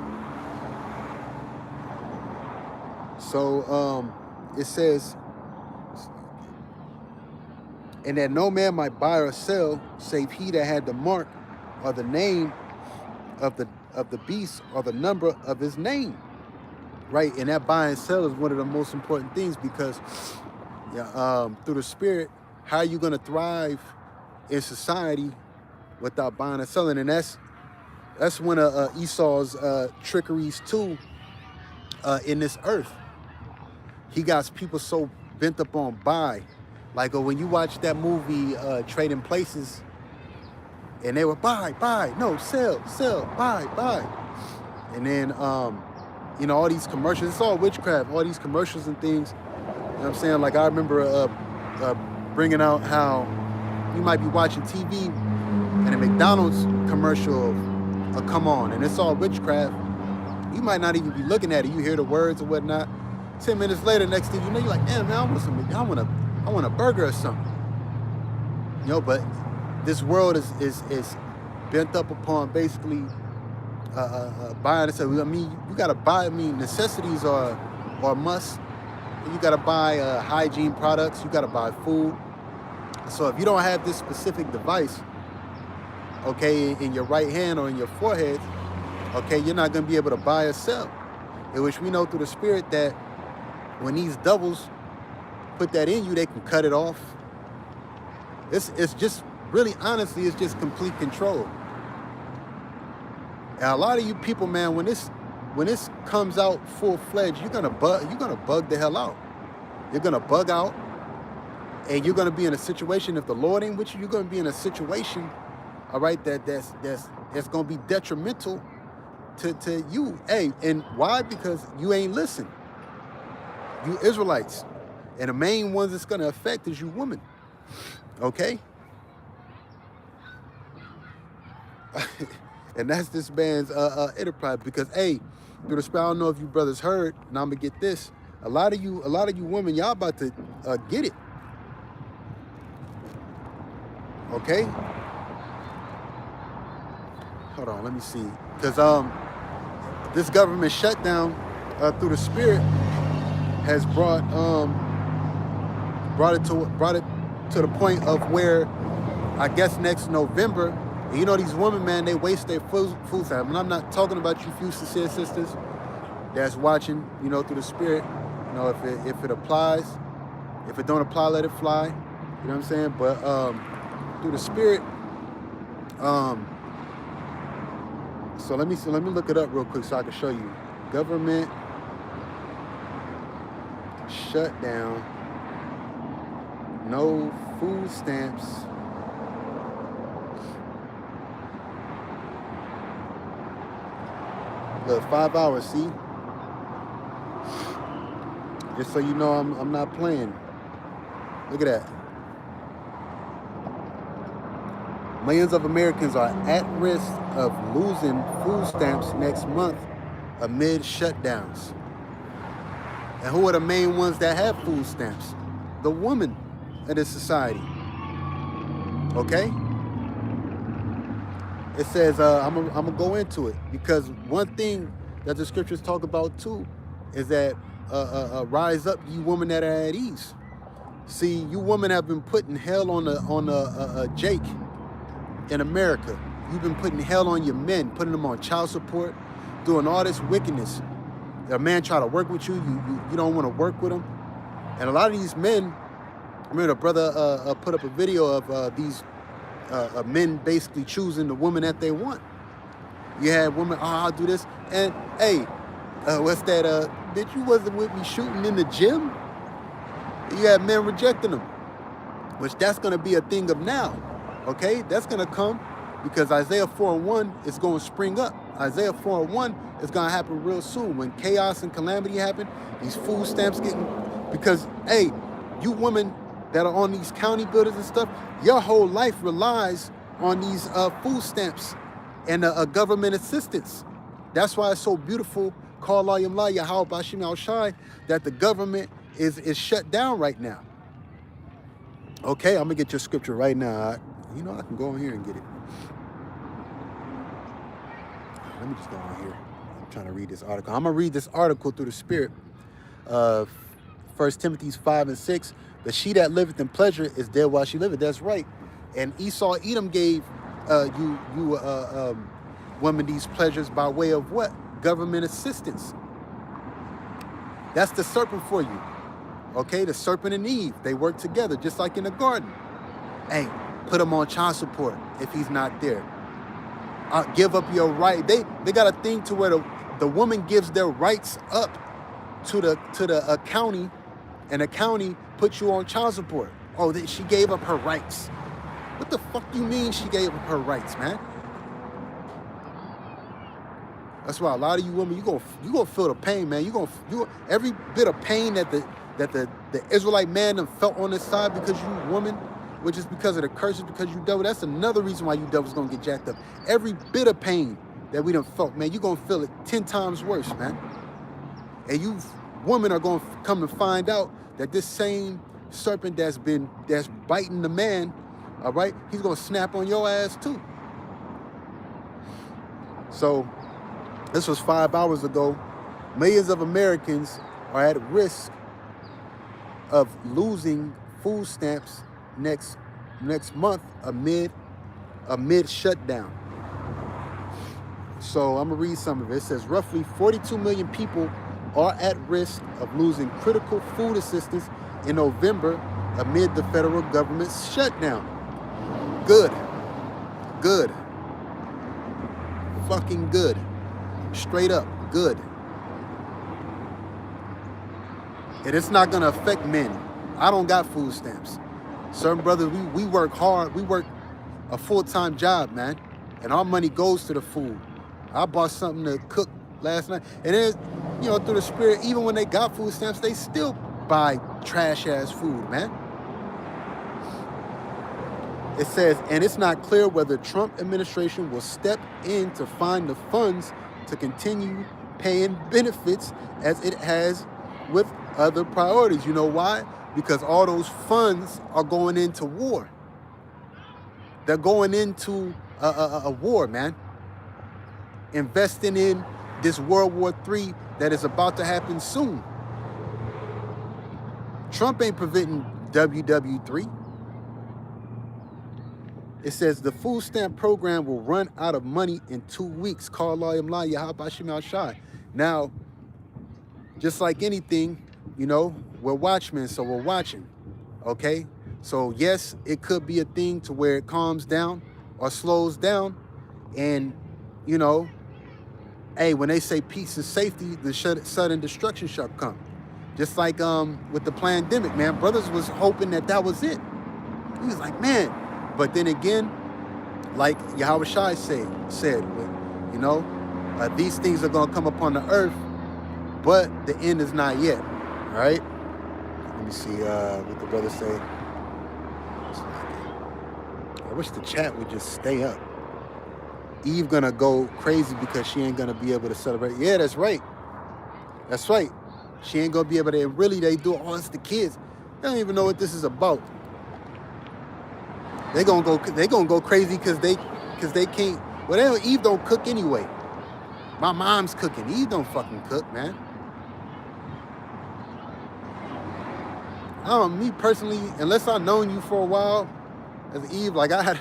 So it says, and that no man might buy or sell, save he that had the mark or the name of the beast or the number of his name. Right? And that buy and sell is one of the most important things, because through the Spirit, how are you going to thrive in society without buying and selling? And that's one of Esau's trickeries too in this earth. He got people so bent up on buy. Like when you watch that movie Trading Places, and they were buy, no, sell, buy. And then, you know, all these commercials, it's all witchcraft, all these commercials and things. You know what I'm saying? Like I remember bringing out how you might be watching TV and a McDonald's commercial will come on, and it's all witchcraft. You might not even be looking at it. You hear the words or whatnot. 10 minutes later, next thing you know, you're like, damn, man, I want a burger or something. You know, but this world is bent up upon basically buying and selling. I mean, you gotta buy. I mean, necessities are a must. You gotta buy hygiene products. You gotta buy food. So if you don't have this specific device, okay, in your right hand or in your forehead, okay, you're not gonna be able to buy or sell. In which we know through the Spirit that when these devils put that in you, they can cut it off. It's just really, honestly, it's just complete control. And a lot of you people, man, when this comes out full-fledged, you're gonna bug the hell out. You're gonna bug out, and you're gonna be in a situation, if the Lord ain't with you, you're gonna be in a situation, all right, that's gonna be detrimental to you. Hey, and why? Because you ain't listen. You Israelites. And the main ones it's gonna affect is you women. Okay? And that's this man's enterprise. Because hey, through the spell, I don't know if you brothers heard, and I'm gonna get this. A lot of you women, y'all about to get it. Okay? Hold on, let me see. Because this government shutdown through the Spirit has brought it to the point of where I guess next November, you know, these women, man, they waste their food time. And I'm not talking about you few sincere sisters that's watching, you know, through the Spirit. You know, if it applies, if it don't apply, let it fly. You know what I'm saying? But through the Spirit, so let me look it up real quick so I can show you. Government shutdown. No food stamps. Look, 5 hours, see? Just so you know, I'm not playing. Look at that. Millions of Americans are at risk of losing food stamps next month amid shutdowns. And who are the main ones that have food stamps? The women in this society. Okay? It says, I'm gonna go into it, because one thing that the scriptures talk about too is that rise up, you women that are at ease. See, you women have been putting hell on Jake in America. You've been putting hell on your men, putting them on child support, doing all this wickedness. a man try to work with you, you don't want to work with him. And a lot of these men, I remember the brother put up a video of these men basically choosing the woman that they want. You had women, I'll do this. And hey, what's that? Bitch, you wasn't with me shooting in the gym? You had men rejecting them, which that's going to be a thing of now. Okay, that's going to come because Isaiah 4:1 is going to spring up. Isaiah 4:1 is going to happen real soon. When chaos and calamity happen, these food stamps getting, because, hey, you women that are on these county buildings and stuff, your whole life relies on these food stamps and government assistance. That's why it's so beautiful, call Yahawah, bahasham, that the government is shut down right now. Okay, I'm going to get your scripture right now. You know, I can go on here and get it. Let me just go on here. I'm trying to read this article. I'm going to read this article through the Spirit. 1 Timothy 5:6. But she that liveth in pleasure is dead while she liveth. That's right. And Esau, Edom gave women these pleasures by way of what? Government assistance. That's the serpent for you. Okay, the serpent and Eve, they work together just like in the garden. Hey, put him on child support if he's not there. Give up your right. They got a thing to where the woman gives their rights up to the county, and the county puts you on child support. Oh, she gave up her rights. What the fuck you mean she gave up her rights, man? That's why a lot of you women, you gonna feel the pain, man. You every bit of pain that the Israelite man done felt on this side because you woman, which is because of the curses, because you devil. That's another reason why you devil's gonna get jacked up. Every bit of pain that we done felt, man, you gonna feel it 10 times worse, man. And you women are gonna come and find out that this same serpent that's biting the man, all right, he's gonna snap on your ass too. So this was 5 hours ago. Millions of Americans are at risk of losing food stamps next month amid shutdown. So I'm gonna read some of it. It says roughly 42 million people are at risk of losing critical food assistance in November amid the federal government's shutdown. Good. Fucking good. Straight up, good. And it's not gonna affect men. I don't got food stamps. Certain brothers, we work hard. We work a full-time job, man. And our money goes to the food. I bought something to cook last night. And then, you know, through the Spirit, even when they got food stamps, they still buy trash-ass food, man. It says, and it's not clear whether Trump administration will step in to find the funds to continue paying benefits as it has with other priorities. You know why? Because all those funds are going into war. They're going into a war, man. Investing in this World War III that is about to happen soon. Trump ain't preventing WW3. It says the food stamp program will run out of money in 2 weeks. Call Yahawah. Now, just like anything, you know, we're watchmen, so we're watching. Okay? So yes, it could be a thing to where it calms down or slows down. And, you know, hey, when they say peace and safety, the sudden destruction shall come. Just like with the pandemic, man. Brothers was hoping that was it. He was like, man. But then again, like Yahawashi said, you know, these things are going to come upon the earth, but the end is not yet. All right? Let me see what the brother say. I wish the chat would just stay up. Eve gonna go crazy because she ain't gonna be able to celebrate. Yeah, that's right. That's right. She ain't gonna be able to. Really, they do all this to kids. They don't even know what this is about. They gonna go crazy because they can't. Well, Eve don't cook anyway. My mom's cooking. Eve don't fucking cook, man. Me personally, unless I've known you for a while, as Eve, like I had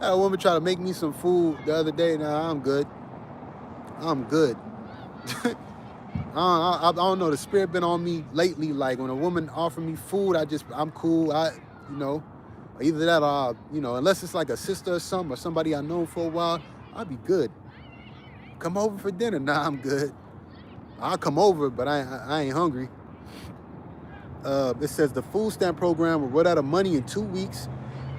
a woman try to make me some food the other day. Now I'm good. I don't know. The spirit been on me lately. Like when a woman offer me food, I'm cool. You know, either that or you know, unless it's like a sister or something or somebody I know for a while, I'll be good. Come over for dinner. Nah, I'm good. I'll come over, but I ain't hungry. It says the food stamp program will run out of money in 2 weeks.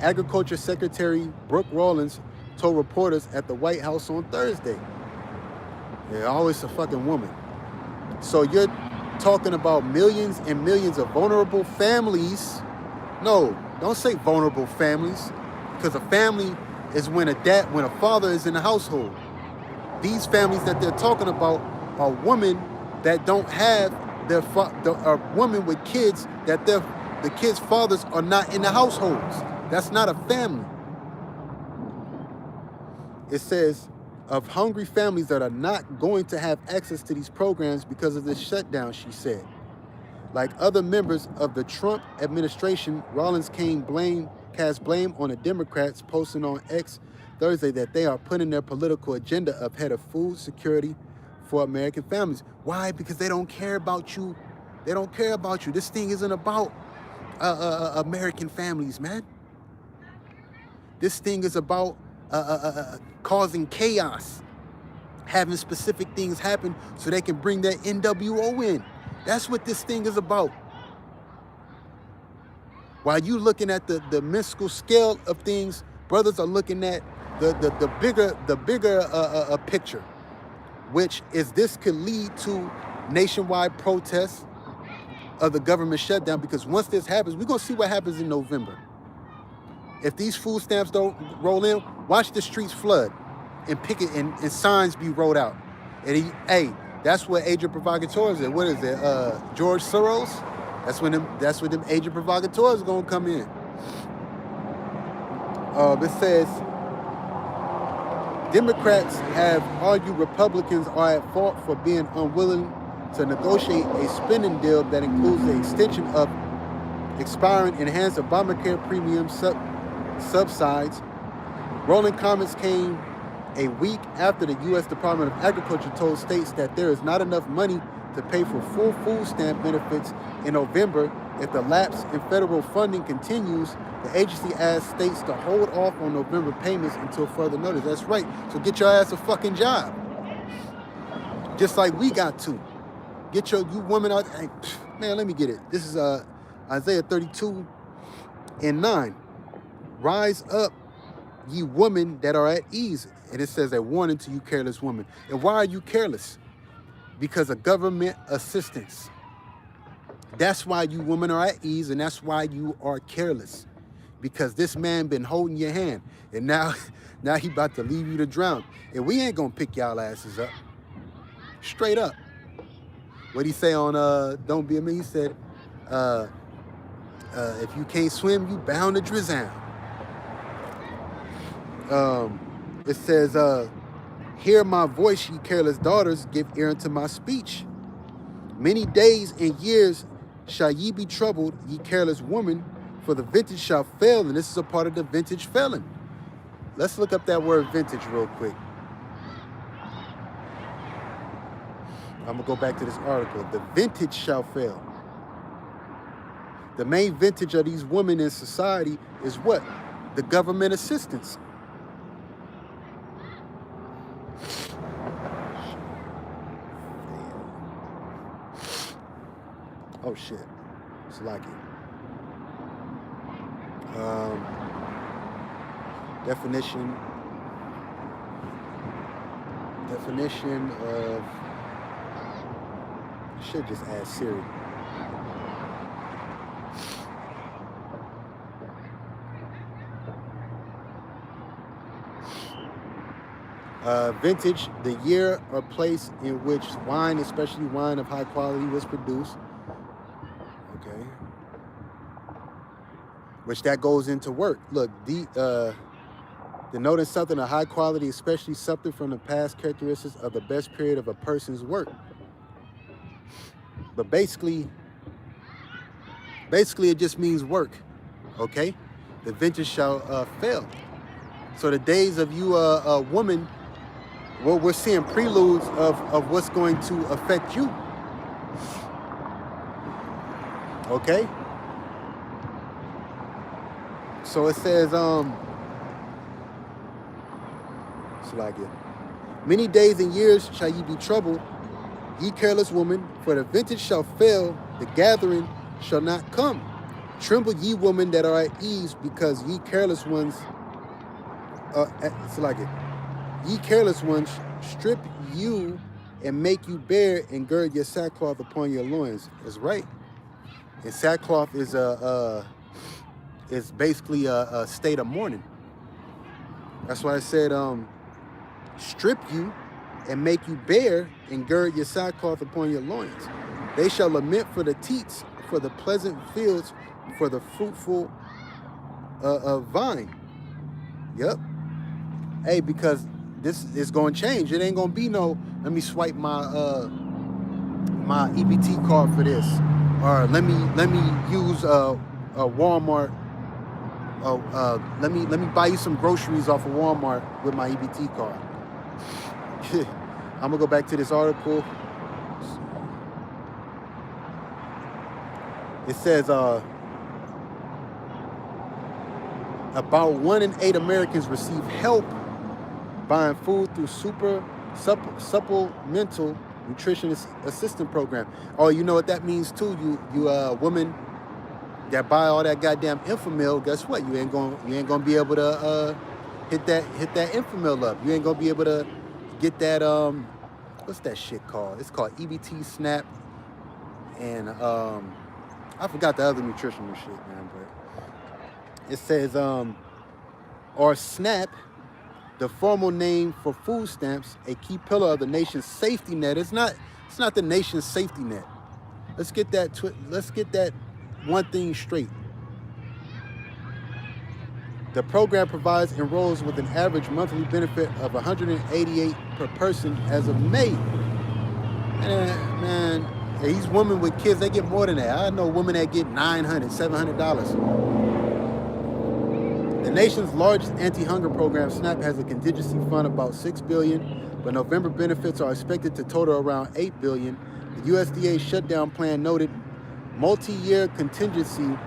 Agriculture Secretary Brooke Rawlings told reporters at the White House on Thursday. Yeah, always a fucking woman. So you're talking about millions and millions of vulnerable families. No, don't say vulnerable families, because a family is when a father is in the household. These families that they're talking about are women that don't have are women with kids that the kids' fathers are not in the households. That's not a family. It says of hungry families that are not going to have access to these programs because of this shutdown, she said. Like other members of the Trump administration, Rawlings cast blame on the Democrats, posting on X Thursday that they are putting their political agenda ahead of food security for American families. Why? Because they don't care about you. They don't care about you. This thing isn't about American families, man. This thing is about causing chaos, having specific things happen so they can bring their NWO in. That's what this thing is about. While you looking at the mystical scale of things, brothers are looking at the bigger picture, which is this could lead to nationwide protests of the government shutdown. Because once this happens, we're gonna see what happens in November. If these food stamps don't roll in, watch the streets flood and picket and signs be rolled out. And that's what agent provocateurs is. What is it? George Soros? That's when them agent provocateurs are gonna come in. It says Democrats have argued Republicans are at fault for being unwilling to negotiate a spending deal that includes the extension of expiring enhanced Obamacare premium subsides. Rolling comments came a week after the U.S. Department of Agriculture told states that there is not enough money to pay for full food stamp benefits in November. If the lapse in federal funding continues, the agency asked states to hold off on November payments until further notice. That's right. So get your ass a fucking job. Just like we got to. Get you women out. Hey, man, let me get it. This is Isaiah 32:9. Rise up, ye women that are at ease. And it says a warning to you careless women. And why are you careless? Because of government assistance. That's why you women are at ease, and that's why you are careless. Because this man been holding your hand, and now he about to leave you to drown. And we ain't gonna pick y'all asses up. Straight up. What'd he say on Don't Be a Man? He said, if you can't swim, you bound to drown. It says, hear my voice, ye careless daughters, give ear unto my speech. Many days and years shall ye be troubled, ye careless woman, for the vintage shall fail. And this is a part of the vintage failing. Let's look up that word vintage real quick. I'm going to go back to this article. The vintage shall fail. The main vintage of these women in society is what? The government assistance. Oh shit, it's like it. Definition of, I should just add Siri. Vintage, the year or place in which wine, especially wine of high quality, was produced. Okay. Which that goes into work. Look, denoting something of high quality, especially something from the past characteristics of the best period of a person's work. But basically it just means work. Okay? The vintage shall fail. So the days of you, a woman Well, we're seeing preludes of what's going to affect you. Okay? So it says, so like it. Many days and years shall ye be troubled, ye careless woman, for the vintage shall fail, the gathering shall not come. Tremble ye women that are at ease, because ye careless ones, so like it. Ye careless ones, strip you and make you bare, and gird your sackcloth upon your loins. That's right. And sackcloth is basically a state of mourning. That's why I said, strip you and make you bare, and gird your sackcloth upon your loins. They shall lament for the teats, for the pleasant fields, for the fruitful vine. Yep. Hey, because this is going to change. It ain't going to be no, let me swipe my my EBT card for this, or let me use a Walmart. Let me buy you some groceries off of Walmart with my EBT card. I'm gonna go back to this article. It says about 1 in 8 Americans receive help buying food through supplemental nutrition assistance program. Oh, you know what that means too? You women that buy all that goddamn Infamil, guess what? You ain't gonna be able to hit that Infamil up. You ain't gonna be able to get that what's that shit called? It's called EBT SNAP, and I forgot the other nutritional shit, man. But it says or SNAP, the formal name for food stamps, a key pillar of the nation's safety net. It's not the nation's safety net. Let's get that one thing straight. The program provides enrolls with an average monthly benefit of $188 per person as of May. Man, these women with kids, they get more than that. I know women that get $900, $700. The nation's largest anti-hunger program, SNAP, has a contingency fund about $6 billion, but November benefits are expected to total around $8 billion. The USDA shutdown plan noted multi-year contingency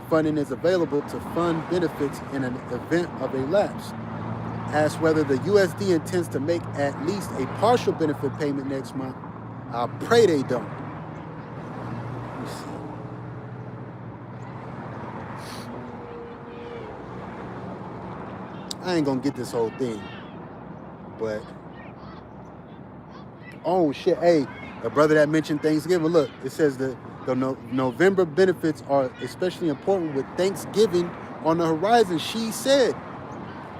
funding is available to fund benefits in an event of a lapse. Asked whether the USD intends to make at least a partial benefit payment next month. I pray they don't. Let me see. I ain't gonna get this whole thing, but oh shit, hey, a brother that mentioned Thanksgiving, look, it says the November benefits are especially important with Thanksgiving on the horizon, she said.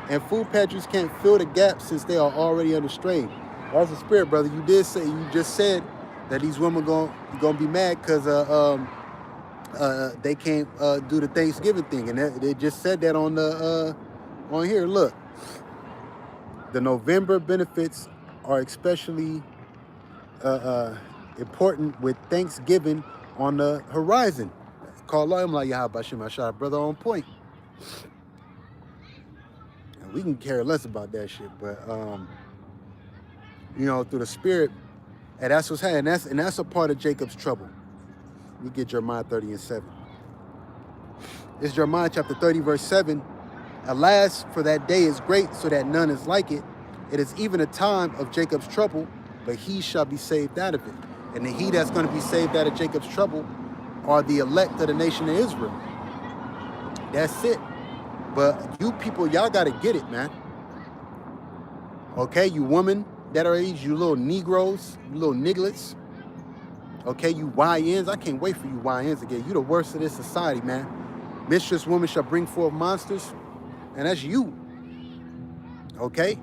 And food pantries can't fill the gap since they are already under strain. That's the spirit, brother. You just said that these women gonna be mad because they can't do the Thanksgiving thing, and they just said that on the on here. Look, the November benefits are especially important with Thanksgiving on the horizon. Call him like Yahawashi, I shot a brother on point. And we can care less about that shit, but you know, through the spirit, and that's what's happening. And that's a part of Jacob's trouble. We get Jeremiah 30 and 7. It's Jeremiah chapter 30, verse 7. Alas, for that day is great, so that none is like it. It is even a time of Jacob's trouble, but he shall be saved out of it. And the he that's going to be saved out of Jacob's trouble are the elect of the nation of Israel. That's it. But you people, y'all got to get it, man. Okay, you women that are age, you little Negroes, you little nigglets. Okay, you YNs, I can't wait for you YNs again. You the worst of this society, man. Mistress woman shall bring forth monsters, and that's you. Okay?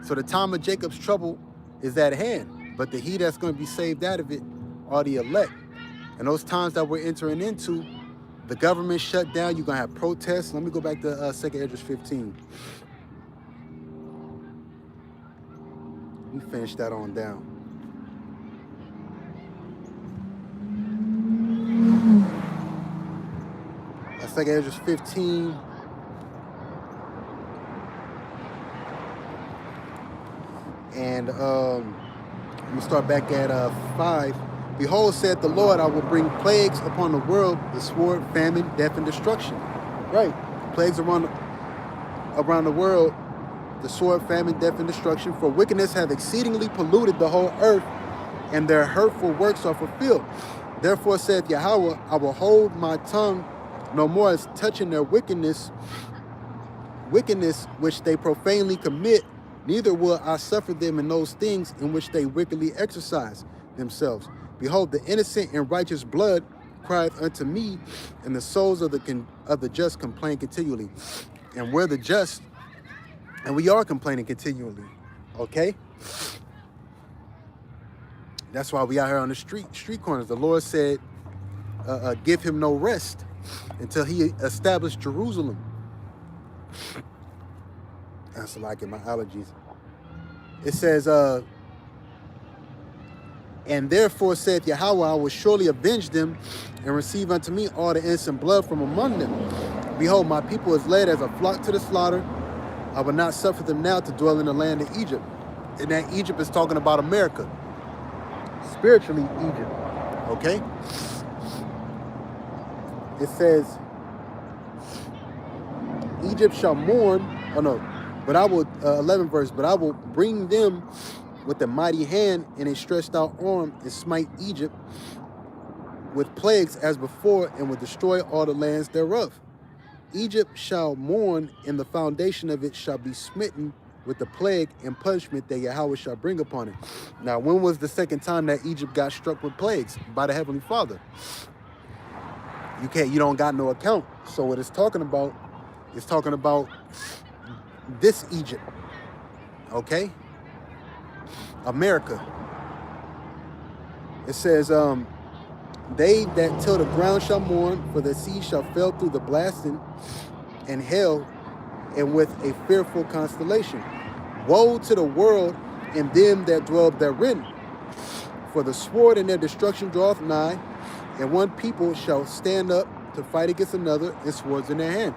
So the time of Jacob's trouble is at hand, but the he that's going to be saved out of it are the elect. And those times that we're entering into, the government shut down, you're going to have protests. Let me go back to 2nd Esdras 15. Let me finish that on down. That's 2nd Esdras 15. And I'm going to start back at 5. Behold, said the Lord, I will bring plagues upon the world, the sword, famine, death, and destruction. Right. Plagues around the world, the sword, famine, death, and destruction. For wickedness have exceedingly polluted the whole earth, and their hurtful works are fulfilled. Therefore saith Yahawah, I will hold my tongue no more as touching their wickedness which they profanely commit, neither will I suffer them in those things in which they wickedly exercise themselves. Behold, the innocent and righteous blood crieth unto me, and the souls of the just complain continually. And we're the just, and we are complaining continually. Okay? That's why we out here on the street corners. The Lord said, give him no rest until he established Jerusalem. That's like in my allergies. It says, and therefore saith Yahawah, I will surely avenge them and receive unto me all the innocent blood from among them. Behold, my people is led as a flock to the slaughter. I will not suffer them now to dwell in the land of Egypt. And that Egypt is talking about America. Spiritually, Egypt. Okay? It says, Egypt shall mourn. Oh no. But I will, 11th verse, but I will bring them with a mighty hand and a stretched out arm and smite Egypt with plagues as before, and will destroy all the lands thereof. Egypt shall mourn, and the foundation of it shall be smitten with the plague and punishment that Yahawah shall bring upon it. Now, when was the second time that Egypt got struck with plagues? By the Heavenly Father. You don't got no account. So what it's talking about this Egypt. Okay? America. It says, they that till the ground shall mourn, for the sea shall fail through the blasting, and hell, and with a fearful constellation. Woe to the world and them that dwell therein, for the sword and their destruction draweth nigh, and one people shall stand up to fight against another, and swords in their hand.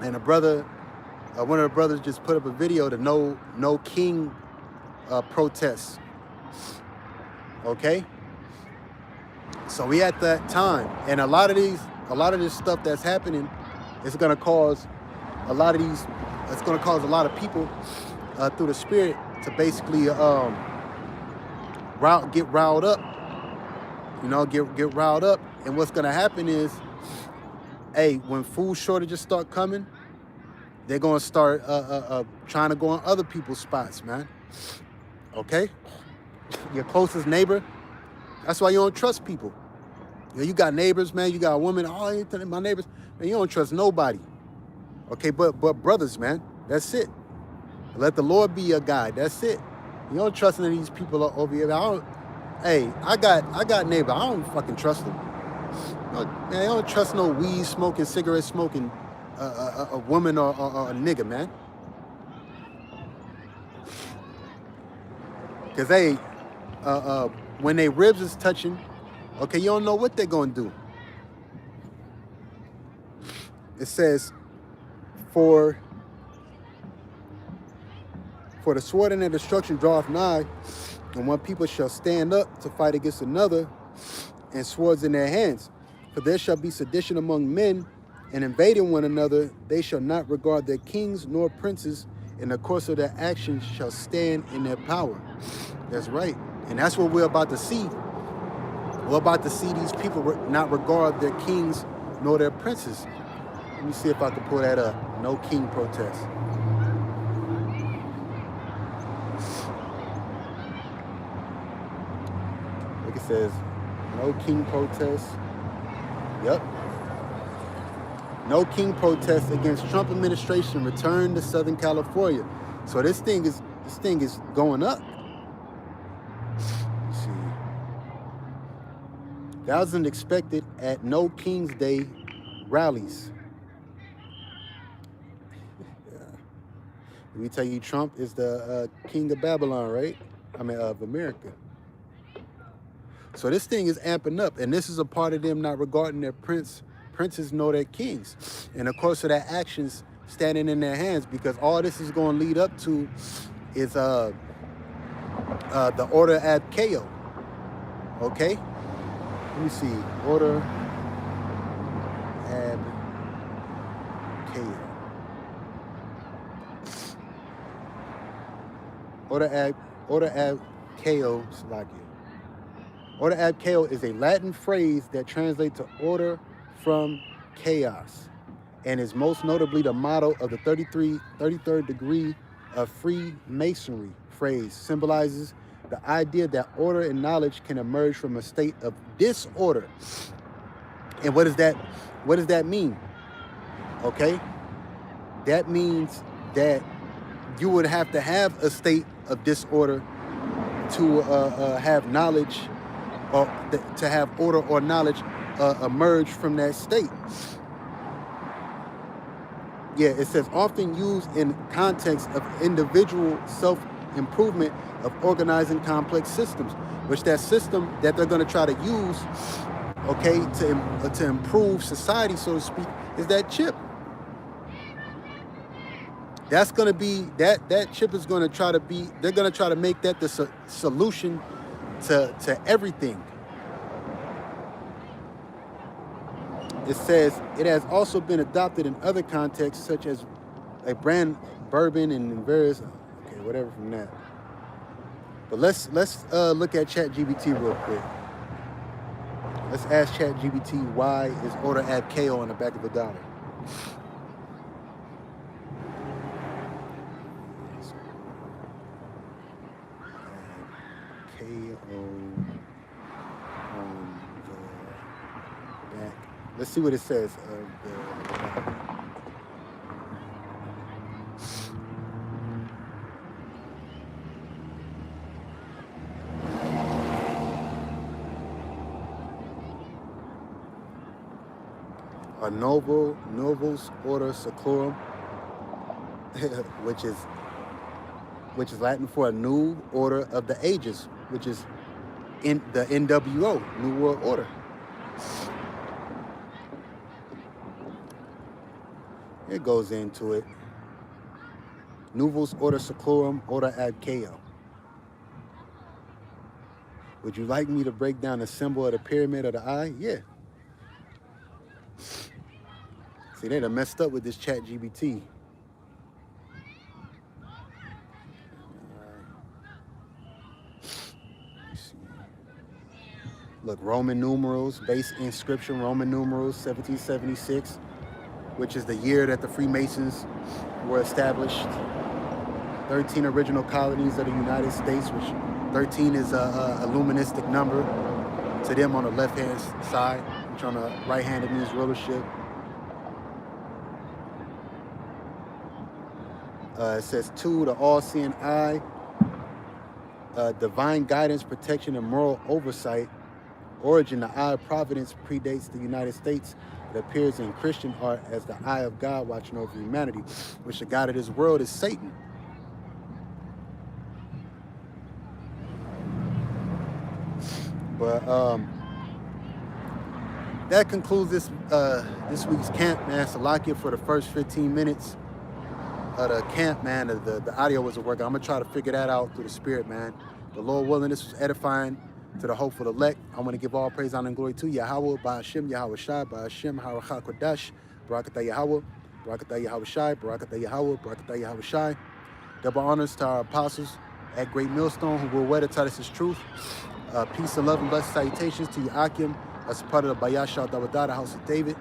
And a brother, one of the brothers just put up a video to no king protests. Okay? So we at that time, and a lot of this stuff that's happening is going to cause a lot of people through the spirit to basically get riled up. Get riled up. And what's going to happen is, hey, when food shortages start coming, they're going to start trying to go on other people's spots, man. Okay? Your closest neighbor. That's why you don't trust people. You got neighbors, man. You got a woman. Oh, my neighbors. Man, you don't trust nobody. Okay, but brothers, man. That's it. Let the Lord be your guide. That's it. You don't trust any of these people over here. I got neighbors. I don't fucking trust them. No, man, I don't trust no weed smoking, cigarette smoking a woman or a nigga, man. Because when they ribs is touching, okay, you don't know what they're going to do. It says, for the sword and their destruction draweth nigh, and one people shall stand up to fight against another, and swords in their hands. For there shall be sedition among men, and invading one another, they shall not regard their kings nor princes, and the course of their actions shall stand in their power. That's right. And that's what we're about to see. We're about to see these people not regard their kings nor their princes. Let me see if I can pull that up. No king protest. Like it says, no king protest. Yep. No king protest against Trump administration return to Southern California. So this thing is going up. Let's see. Thousands expected at No King's Day rallies. Let me tell you, Trump is the king of Babylon, right? Of America. So this thing is amping up, and this is a part of them not regarding their princes nor their kings. And of course, of their actions standing in their hands, because all this is going to lead up to is the order Abkeo. Okay? Let me see. Order Abkeo. Order Abkeo, Slovakia. Order Abkeo is a Latin phrase that translates to order from chaos, and is most notably the motto of the 33rd degree of Freemasonry. Phrase symbolizes the idea that order and knowledge can emerge from a state of disorder. And what does that mean? Okay, that means that you would have to have a state of disorder to have knowledge, or to have order or knowledge emerge from that state. Yeah, it says often used in context of individual self-improvement of organizing complex systems, which that system that they're going to try to use, okay, to improve society, so to speak, is that chip. That's going to be, that chip is going to try to be, they're going to try to make that the solution to everything. It says it has also been adopted in other contexts, such as a brand bourbon and in various, okay, whatever from that. But let's look at ChatGPT real quick. Let's ask ChatGPT, why is order Abkeo on the back of the dollar? Let's see what it says. A Novus Order Seclorum, which is Latin for a new order of the ages, which is in the NWO, New World Order. It goes into it. Novus Order Seclorum, Order Abkeo. Would you like me to break down the symbol of the pyramid of the eye? Yeah. See, they done messed up with this ChatGPT. Look, Roman numerals, base inscription, Roman numerals, 1776, which is the year that the Freemasons were established. 13 original colonies of the United States, which 13 is a luministic number to them on the left-hand side, which on the right hand it means rulership. It says 2, the all-seeing eye, divine guidance, protection, and moral oversight. Origin, the eye of providence predates the United States. It appears in Christian art as the eye of God watching over humanity, which the God of this world is Satan. But that concludes this week's camp, man. Salakia for the first 15 minutes of the camp, man. The audio wasn't working. I'm gonna try to figure that out through the spirit, man. The Lord willing, this was edifying to the hopeful elect. I want to give all praise, honor, and glory to Yahawah, bahasham, Yahawashi, bahasham, Harakha Kodash, Barakatah Yahawah, Barakatah Yahawashi, Barakatah Yahawah, Barakatah Yahawashi. Double honors to our apostles at Great Millstone who will wear to tell us his truth. Peace and love and blessed salutations to you, Akim, as part of the Bayashal Dawadah, the house of David.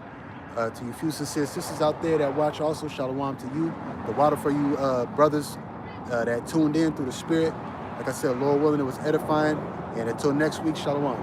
To you few sincere sisters out there that watch also, shalom to you. The water for you brothers that tuned in through the spirit. Like I said, Lord willing, it was edifying. And until next week, shalom.